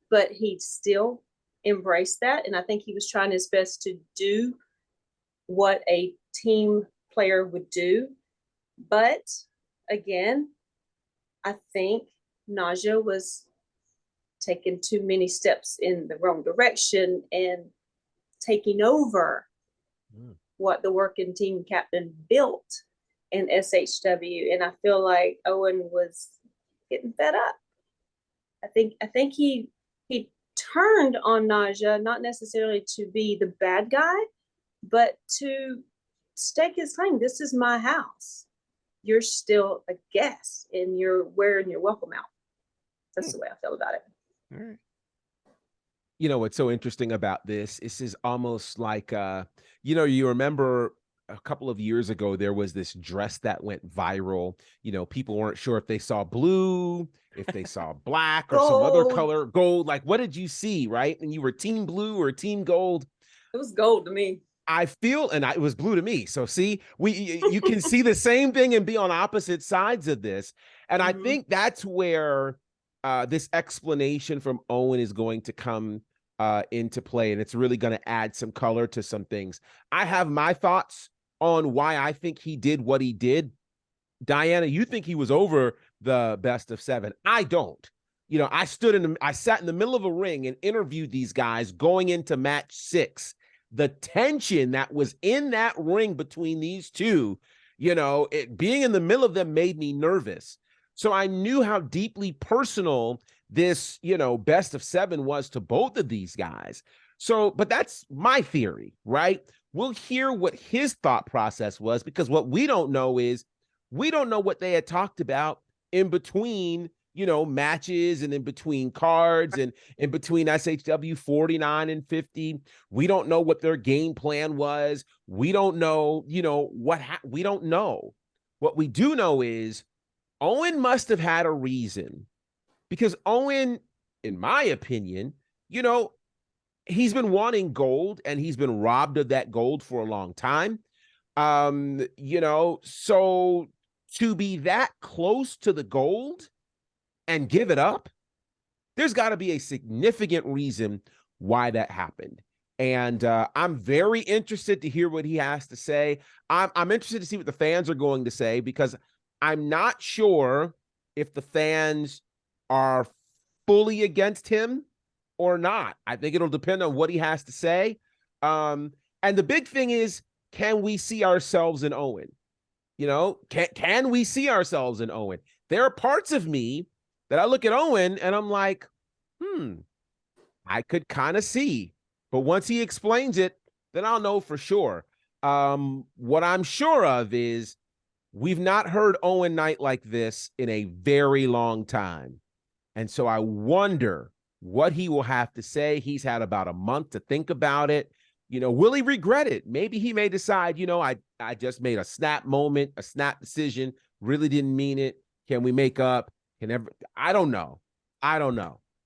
But he still embraced that, and I think he was trying his best to do what a team player would do. But again, I think Naja was taking too many steps in the wrong direction and taking over what the working team captain built in SHW. And I feel like Owen was getting fed up. I think he turned on Naja, not necessarily to be the bad guy, but to stake his claim. This is my house. You're still a guest, and you're wearing your welcome out. That's the way I feel about it. All right. You know what's so interesting about this is almost like you remember a couple of years ago, there was this dress that went viral. People weren't sure if they saw blue, if they saw black or some other color, gold. Like, what did you see, right? And you were team blue or team gold? It was gold to me. It was blue to me. So see, you can see the same thing and be on opposite sides of this. And I think that's where this explanation from Owen is going to come into play, and it's really going to add some color to some things. I have my thoughts on why I think he did what he did. Diana, you think he was over the best of 7. I don't. I sat in the middle of a ring and interviewed these guys going into match 6. The tension that was in that ring between these two, being in the middle of them made me nervous. So I knew how deeply personal this, best of 7 was to both of these guys. So, but that's my theory, right? We'll hear what his thought process was, because what we don't know is we don't know what they had talked about in between, matches and in between cards and in between SHW 49 and 50. We don't know what their game plan was. We don't know, we don't know. What we do know is Owen must have had a reason, because Owen, in my opinion, he's been wanting gold and he's been robbed of that gold for a long time. So to be that close to the gold and give it up, there's got to be a significant reason why that happened. And I'm very interested to hear what he has to say. I'm interested to see what the fans are going to say, because I'm not sure if the fans are fully against him or not. I think it'll depend on what he has to say. And the big thing is, can we see ourselves in Owen? Can we see ourselves in Owen? There are parts of me that I look at Owen and I'm like, I could kind of see. But once he explains it, then I'll know for sure. What I'm sure of is we've not heard Owen Knight like this in a very long time. And so I wonder what he will have to say. He's had about a month to think about it. Will he regret it? Maybe he may decide, I just made a snap moment, a snap decision, really didn't mean it. Can we make up? I don't know.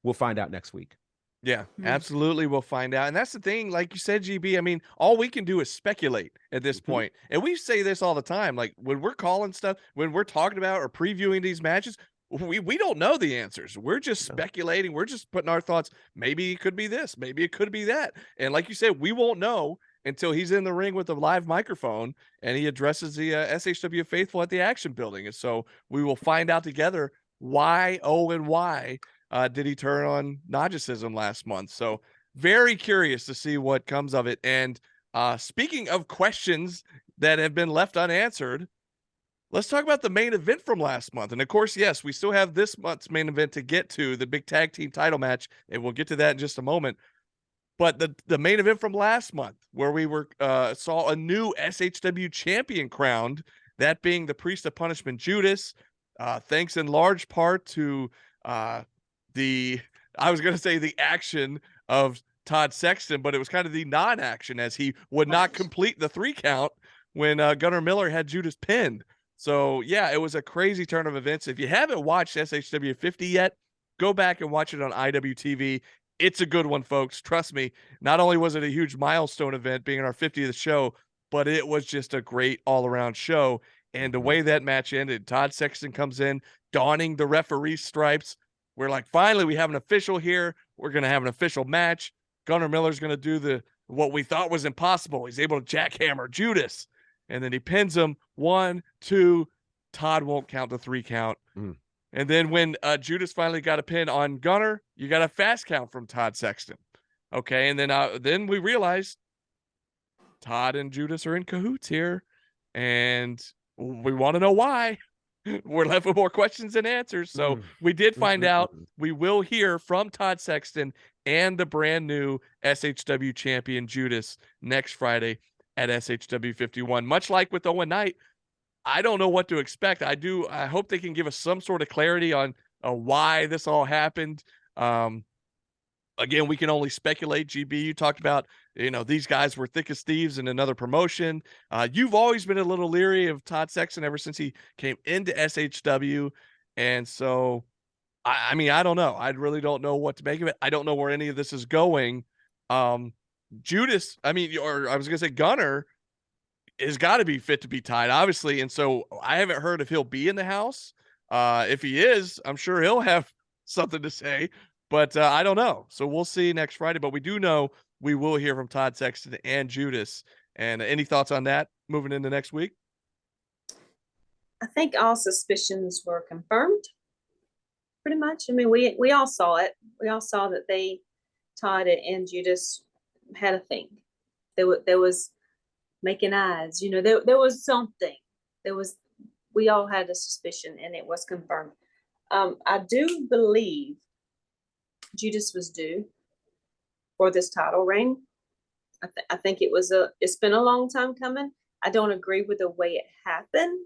We'll find out next week. Yeah, absolutely. We'll find out. And that's the thing, like you said, GB, I mean, all we can do is speculate at this point. And we say this all the time. Like when we're calling stuff, when we're talking about or previewing these matches, we don't know the answers. We're just speculating. We're just putting our thoughts. Maybe it could be this. Maybe it could be that. And like you said, we won't know until he's in the ring with a live microphone and he addresses the SHW faithful at the Action Building. And so we will find out together why did he turn on Najicism last month. So very curious to see what comes of it. And speaking of questions that have been left unanswered, let's talk about the main event from last month. And of course, yes, we still have this month's main event to get to, the big tag team title match, and we'll get to that in just a moment. But the main event from last month, where we saw a new SHW champion crowned, that being the Priest of Punishment Judas, thanks in large part to the action of Todd Sexton, but it was kind of the non-action, as he would not complete the 3 count when Gunnar Miller had Judas pinned. So yeah, it was a crazy turn of events. If you haven't watched SHW 50 yet, go back and watch it on IWTV. It's a good one, folks. Trust me. Not only was it a huge milestone event being our 50th show, but it was just a great all-around show. And the way that match ended, Todd Sexton comes in, donning the referee stripes. We're like, finally, we have an official here. We're going to have an official match. Gunnar Miller's going to do what we thought was impossible. He's able to jackhammer Judas. And then he pins him 1, 2. Todd won't count the 3 count. And then when Judas finally got a pin on Gunnar, you got a fast count from Todd Sexton. Okay, and then we realized Todd and Judas are in cahoots here, and we want to know why. We're left with more questions than answers. So we did find out. We will hear from Todd Sexton and the brand new SHW champion Judas next Friday at SHW51. Much like with Owen Knight, I don't know what to expect. I hope they can give us some sort of clarity on why this all happened. again, we can only speculate. GB, you talked about, these guys were thick as thieves in another promotion. You've always been a little leery of Todd Sexton ever since he came into SHW. And so, I mean, I don't know. I really don't know what to make of it. I don't know where any of this is going. Judas, I mean, or I was going to say Gunner has got to be fit to be tied, obviously. And so I haven't heard if he'll be in the house. If he is, I'm sure he'll have something to say, but I don't know. So we'll see next Friday. But we do know we will hear from Todd Sexton and Judas. And any thoughts on that moving into next week? I think all suspicions were confirmed. Pretty much. I mean, we all saw it. We all saw that Todd and Judas had a thing. There was making eyes. There was something. We all had a suspicion, and it was confirmed. I do believe Judas was due for this title reign. I think it's been a long time coming. I don't agree with the way it happened.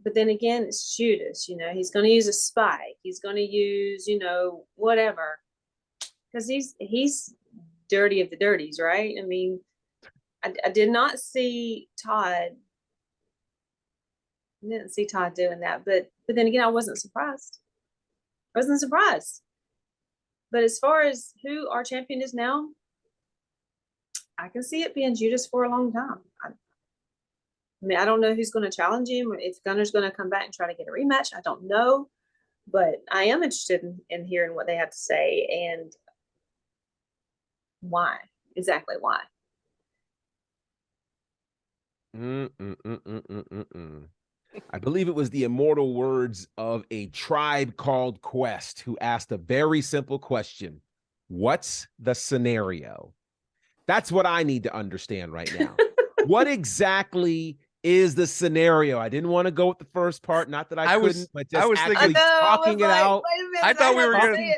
But then again, it's Judas, he's going to use a spike. He's going to use, whatever. Because he's dirty of the dirties, right? I mean, I did not see Todd. I didn't see Todd doing that. But then again, I wasn't surprised. But as far as who our champion is now, I can see it being Judas for a long time. I mean, I don't know who's going to challenge him, or if Gunner's going to come back and try to get a rematch. I don't know. But I am interested in hearing what they have to say and why. Exactly why. I believe it was the immortal words of a tribe called Quest who asked a very simple question. What's the scenario? That's what I need to understand right now. What exactly is the scenario? I didn't want to go with the first part. Not that I couldn't, but just actually talking it out. I thought we were going to.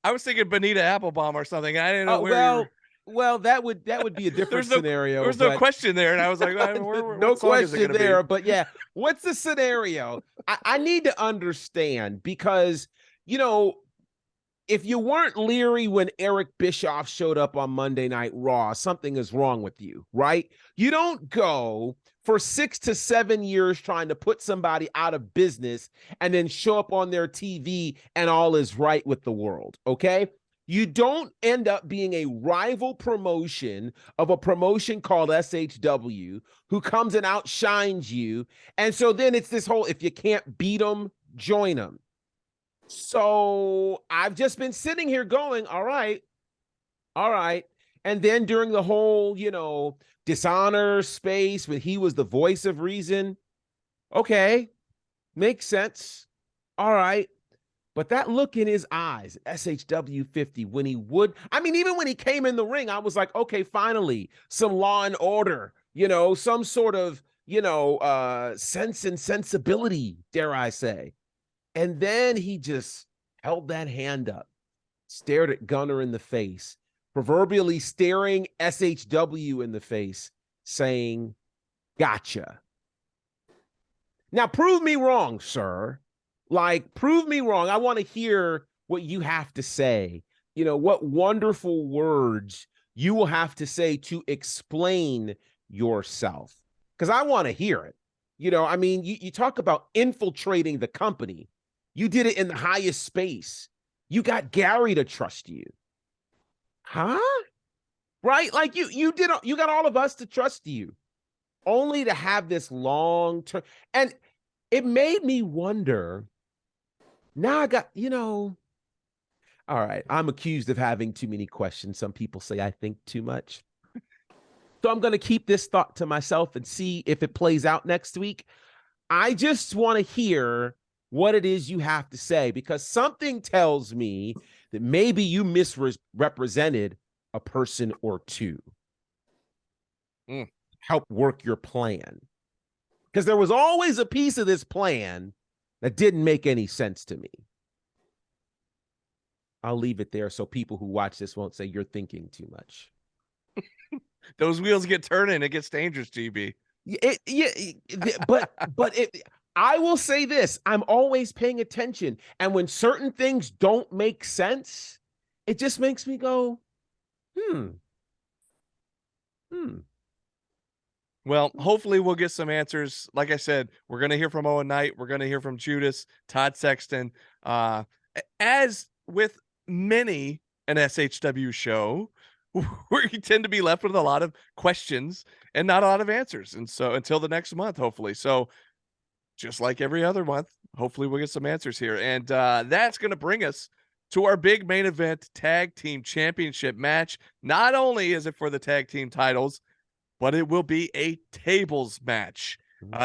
I was thinking Bonita Applebaum or something. I didn't know where. Well, that would be a different scenario. There's no question there, and I was like, no question there. But yeah, what's the scenario? I need to understand because if you weren't leery when Eric Bischoff showed up on Monday Night Raw, something is wrong with you, right? You don't go for 6 to 7 years trying to put somebody out of business and then show up on their TV and all is right with the world, okay? You don't end up being a rival promotion of a promotion called SHW who comes and outshines you. And so then it's this whole, if you can't beat them, join them. So I've just been sitting here going, all right. And then during the whole, dishonor space when he was the voice of reason, okay, makes sense. All right. But that look in his eyes, SHW50, when he would, even when he came in the ring, I was like, okay, finally, some law and order, some sort of, sense and sensibility, dare I say. And then he just held that hand up, stared at Gunner in the face, proverbially staring SHW in the face, saying, gotcha. Now, prove me wrong, sir. Prove me wrong. I want to hear what you have to say. What wonderful words you will have to say to explain yourself. Because I want to hear it. You talk about infiltrating the company. You did it in the highest space. You got Gary to trust you. Huh? Right? You got all of us to trust you. Only to have this long term. And it made me wonder. Now I got, all right, I'm accused of having too many questions. Some people say I think too much. So I'm going to keep this thought to myself and see if it plays out next week. I just want to hear what it is you have to say, because something tells me that maybe you misrepresented a person or two. Help work your plan. Because there was always a piece of this plan that didn't make any sense to me. I'll leave it there so people who watch this won't say you're thinking too much. Those wheels get turning. It gets dangerous, GB. I will say this. I'm always paying attention. And when certain things don't make sense, it just makes me go, Well, hopefully we'll get some answers. Like I said, we're going to hear from Owen Knight. We're going to hear from Judas, Todd Sexton. As with many an SHW show, we tend to be left with a lot of questions and not a lot of answers. And so until the next month, hopefully. So just like every other month, hopefully we'll get some answers here. And that's going to bring us to our big main event tag team championship match. Not only is it for the tag team titles, but it will be a tables match.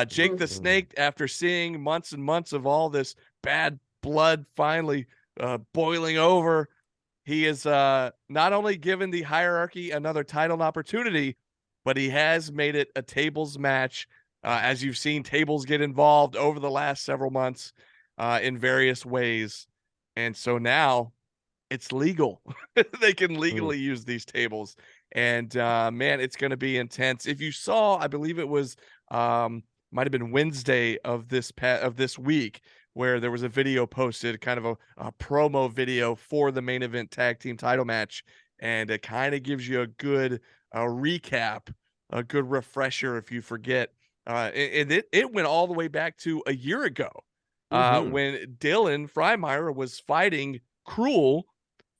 Jake the Snake, after seeing months and months of all this bad blood finally boiling over, he is not only given the hierarchy another title opportunity, but he has made it a tables match. As you've seen tables get involved over the last several months in various ways. And so now it's legal. They can legally use these tables. And man, it's going to be intense. If you saw, I believe it was might have been Wednesday of this week, where there was a video posted, kind of a promo video for the main event tag team title match, and it kind of gives you a good recap, a good refresher if you forget. And it went all the way back to a year ago when Dylan Freimeyer was fighting Cruel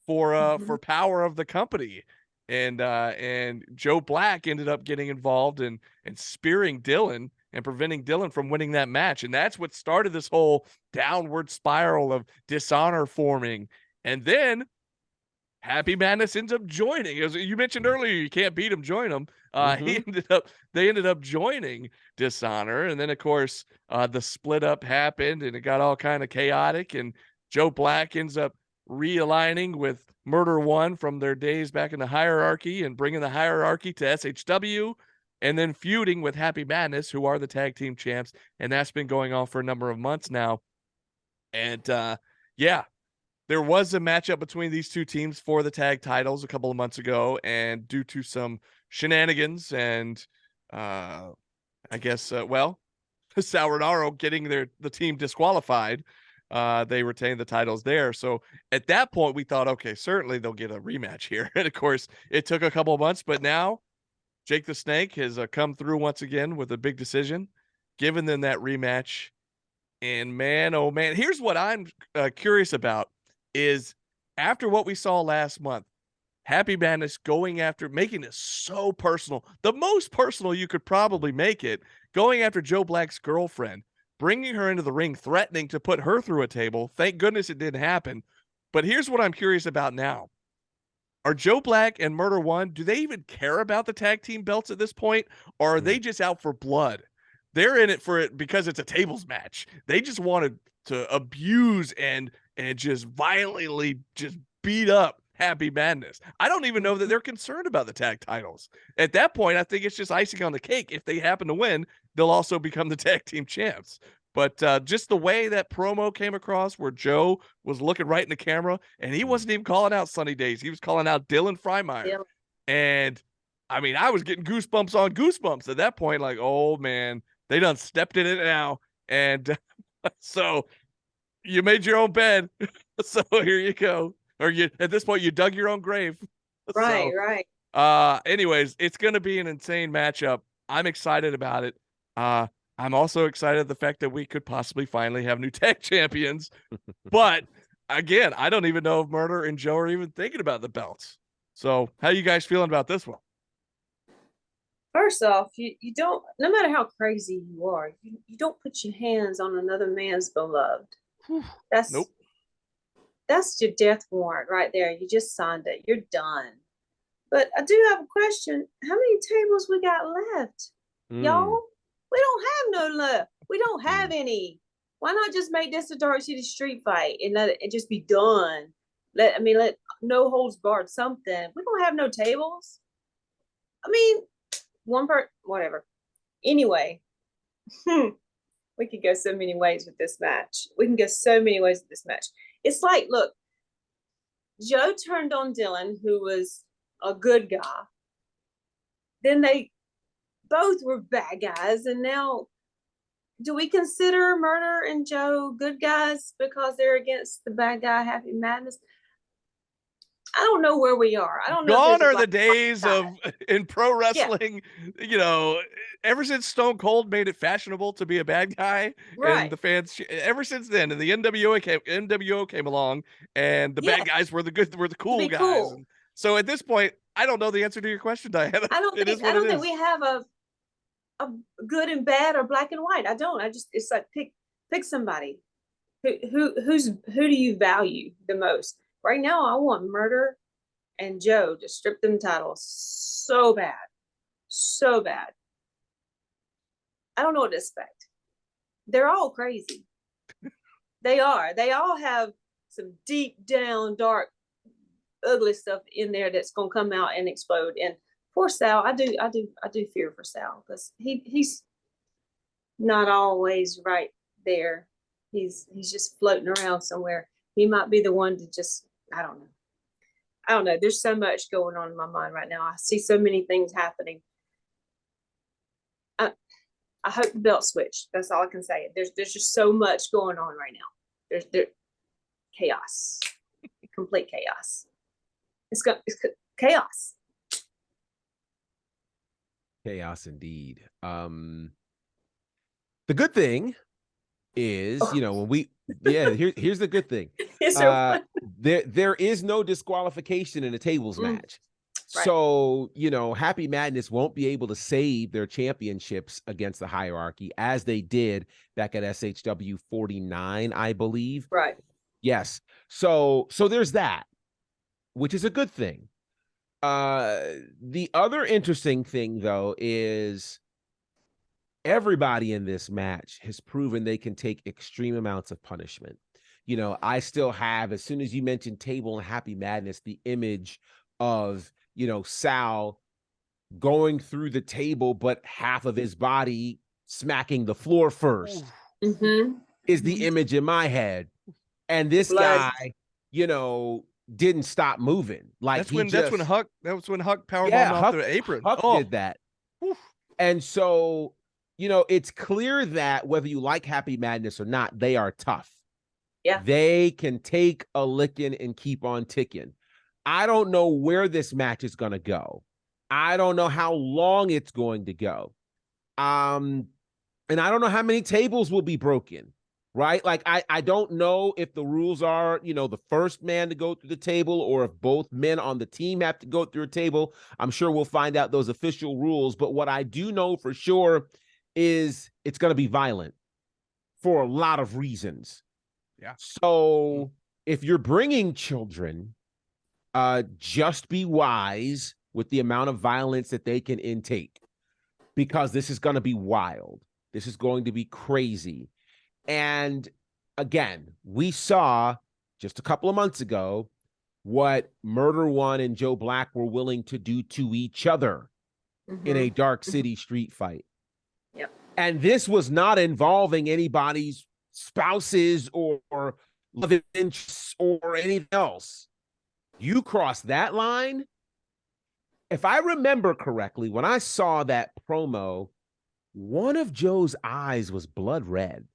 for power of the company. And Joe Black ended up getting involved and spearing Dylan and preventing Dylan from winning that match. And that's what started this whole downward spiral of dishonor forming. And then Happy Madness ends up joining. As you mentioned earlier, you can't beat him, join him. They ended up joining Dishonor. And then of course the split up happened and it got all kind of chaotic. And Joe Black ends up realigning with Murder One from their days back in the hierarchy and bringing the hierarchy to SHW, and then feuding with Happy Madness, who are the tag team champs. And that's been going on for a number of months now. And yeah, there was a matchup between these two teams for the tag titles a couple of months ago, and due to some shenanigans and I guess Sauronaro getting the team disqualified, they retained the titles there. So at that point we thought, okay, certainly they'll get a rematch here. And of course it took a couple of months, but now Jake the Snake has come through once again with a big decision, giving them that rematch. And man, oh man, here's what I'm curious about is, after what we saw last month, Happy Madness going after, making this so personal, the most personal you could probably make it, going after Joe Black's girlfriend, bringing her into the ring, threatening to put her through a table. Thank goodness it didn't happen. But here's what I'm curious about now. Are Joe Black and Murder One, do they even care about the tag team belts at this point? Or are they just out for blood? They're in it for it because it's a tables match. They just wanted to abuse and just violently just beat up Happy Madness. I don't even know that they're concerned about the tag titles. At that point, I think it's just icing on the cake. If they happen to win, they'll also become the tag team champs. But just the way that promo came across, where Joe was looking right in the camera, and he wasn't even calling out Sunny Days. He was calling out Dylan Freimeyer. Yeah. And, I mean, I was getting goosebumps on goosebumps at that point. Like, oh, man, they done stepped in it now. And so you made your own bed. So here you go. Or you, at this point, you dug your own grave. Right, right. Anyways, it's going to be an insane matchup. I'm excited about it. I'm also excited the fact that we could possibly finally have new tag champions. But again, I don't even know if Murder and Joe are even thinking about the belts. So how you guys feeling about this one? First off, you don't, no matter how crazy you are, you don't put your hands on another man's beloved. That's your death warrant right there. You just signed it. You're done. But I do have a question. How many tables we got left? Y'all? We don't have no left. We don't have any. Why not just make this a Dark City street fight and let it just be done? Let no holds barred something. We don't have no tables. I mean, whatever. Anyway, we could go so many ways with this match. We can go so many ways with this match. It's like, look, Joe turned on Dylan, who was a good guy. Then they both were bad guys. And now, do we consider Murder and Joe good guys because they're against the bad guy, Happy Madness? I don't know where we are. I don't know. Gone are the days of in pro wrestling, ever since Stone Cold made it fashionable to be a bad guy, and the fans, ever since then, and the NWO came along, and the bad guys were the cool guys. Cool. And so at this point, I don't know the answer to your question, Diana. I don't think we have a good and bad or black and white. I don't. It's like pick somebody. Who do you value the most? Right now, I want Murder and Joe to strip them titles so bad. So bad. I don't know what to expect. They're all crazy. They are. They all have some deep down, dark, ugly stuff in there that's gonna come out and explode. And poor Sal, I do fear for Sal, because he's not always right there. He's just floating around somewhere. He might be the one to just, I don't know. There's so much going on in my mind right now. I see so many things happening. I hope the belt switch. That's all I can say. There's just so much going on right now. There's chaos, complete chaos. It's chaos. Chaos indeed. The good thing is, here's the good thing. There is no disqualification in a tables match. Right. So, Happy Madness won't be able to save their championships against the hierarchy as they did back at SHW 49, I believe. Right. Yes. So there's that, which is a good thing. The other interesting thing, though, is everybody in this match has proven they can take extreme amounts of punishment. I still have, as soon as you mentioned table and Happy Madness, the image of, Sal going through the table, but half of his body smacking the floor first is the image in my head. And this guy, didn't stop moving. Like that's when Huck powerbombed off the apron. Huck did that. Oof. And so, it's clear that whether you like Happy Madness or not, they are tough. Yeah. They can take a licking and keep on ticking. I don't know where this match is going to go. I don't know how long it's going to go. And I don't know how many tables will be broken, right? Like, I don't know if the rules are, the first man to go through the table, or if both men on the team have to go through a table. I'm sure we'll find out those official rules. But what I do know for sure is it's going to be violent for a lot of reasons. Yeah. So if you're bringing children, just be wise with the amount of violence that they can intake, because this is going to be wild. This is going to be crazy. And again, we saw just a couple of months ago what Murder One and Joe Black were willing to do to each other in a Dark City street fight. Yep. And this was not involving anybody's spouses or love interests or anything else. You cross that line. If I remember correctly, when I saw that promo, one of Joe's eyes was blood red.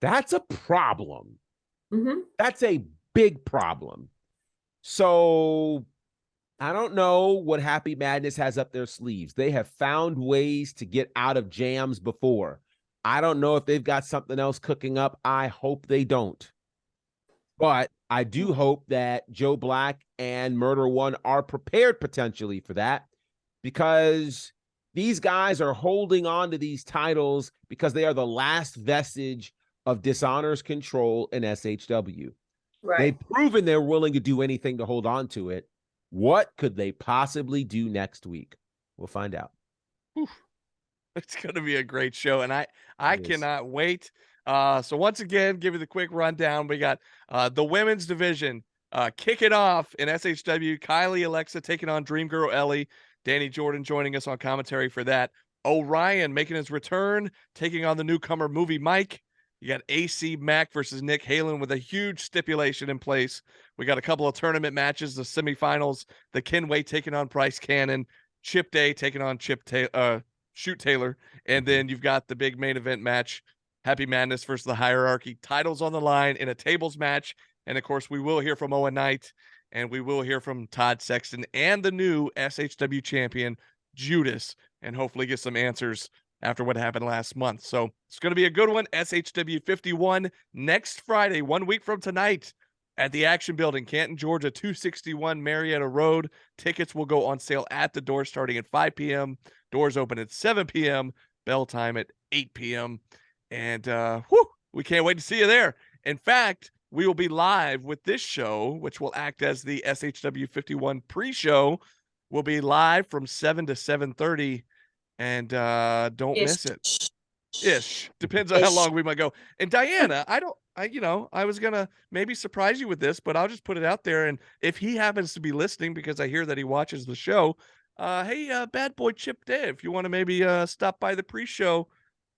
That's a problem. That's a big problem. So I don't know what Happy Madness has up their sleeves. They have found ways to get out of jams before. I don't know if they've got something else cooking up. I hope they don't. But I do hope that Joe Black and Murder One are prepared potentially for that, because these guys are holding on to these titles because they are the last vestige of Dishonor's control in SHW. Right. They've proven they're willing to do anything to hold on to it. What could they possibly do next week? We'll find out. It's going to be a great show, and I cannot wait. So once again, give you the quick rundown. We got the women's division kicking off in SHW. Kylie Alexa taking on Dream Girl Ellie. Danny Jordan joining us on commentary for that. Orion making his return, taking on the newcomer Movie Mike. You got AC Mack versus Nick Halen with a huge stipulation in place. We got a couple of tournament matches, the semifinals, the Kenway taking on Bryce Cannon, Chip Day taking on Shoot Taylor, and then you've got the big main event match, Happy Madness versus the Hierarchy. Titles on the line in a tables match, And of course, we will hear from Owen Knight, and we will hear from Todd Sexton and the new SHW champion, Judas, and hopefully get some answers after what happened last month. So it's going to be a good one. SHW51 next Friday, 1 week from tonight, at the Action Building, Canton, Georgia, 261 Marietta Road. Tickets will go on sale at the door starting at 5 p.m. Doors open at 7 p.m. Bell time at 8 p.m. And we can't wait to see you there. In fact, we will be live with this show, which will act as the SHW51 pre-show. We'll be live from 7 to 7:30, and don't miss it. Ish. Depends on how long we might go. And Diana, I was going to maybe surprise you with this, but I'll just put it out there. And if he happens to be listening, because I hear that he watches the show, hey, bad boy Chip Dave, if you want to maybe stop by the pre-show,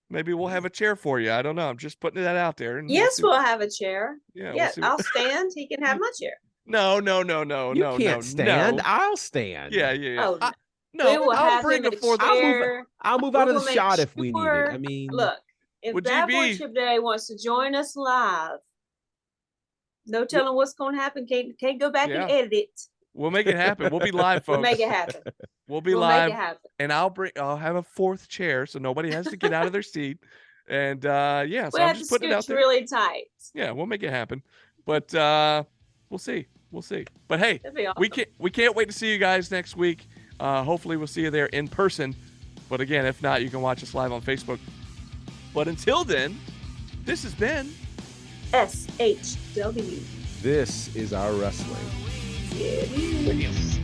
maybe we'll have a chair for you. I don't know. I'm just putting that out there. And yes, we'll have a chair. Yeah, I'll stand. He can have my chair. No. You can't stand. No. I'll stand. Yeah. Oh, I'll bring the fourth. I'll move out of the shot if we need it. I mean, look, if Bad Boy Chip Day wants to join us live, no telling what's going to happen. Can't go back and edit it. We'll make it happen. We'll be live, folks. We'll make it happen. We'll be live. Make it happen. And I'll have a fourth chair so nobody has to get out of their seat. And so I'm just putting it out there. Really tight. Yeah, we'll make it happen. But we'll see. But hey, awesome. we can't wait to see you guys next week. Hopefully we'll see you there in person. But again, if not, you can watch us live on Facebook. But until then, this has been SHW. This is our wrestling. Yeah.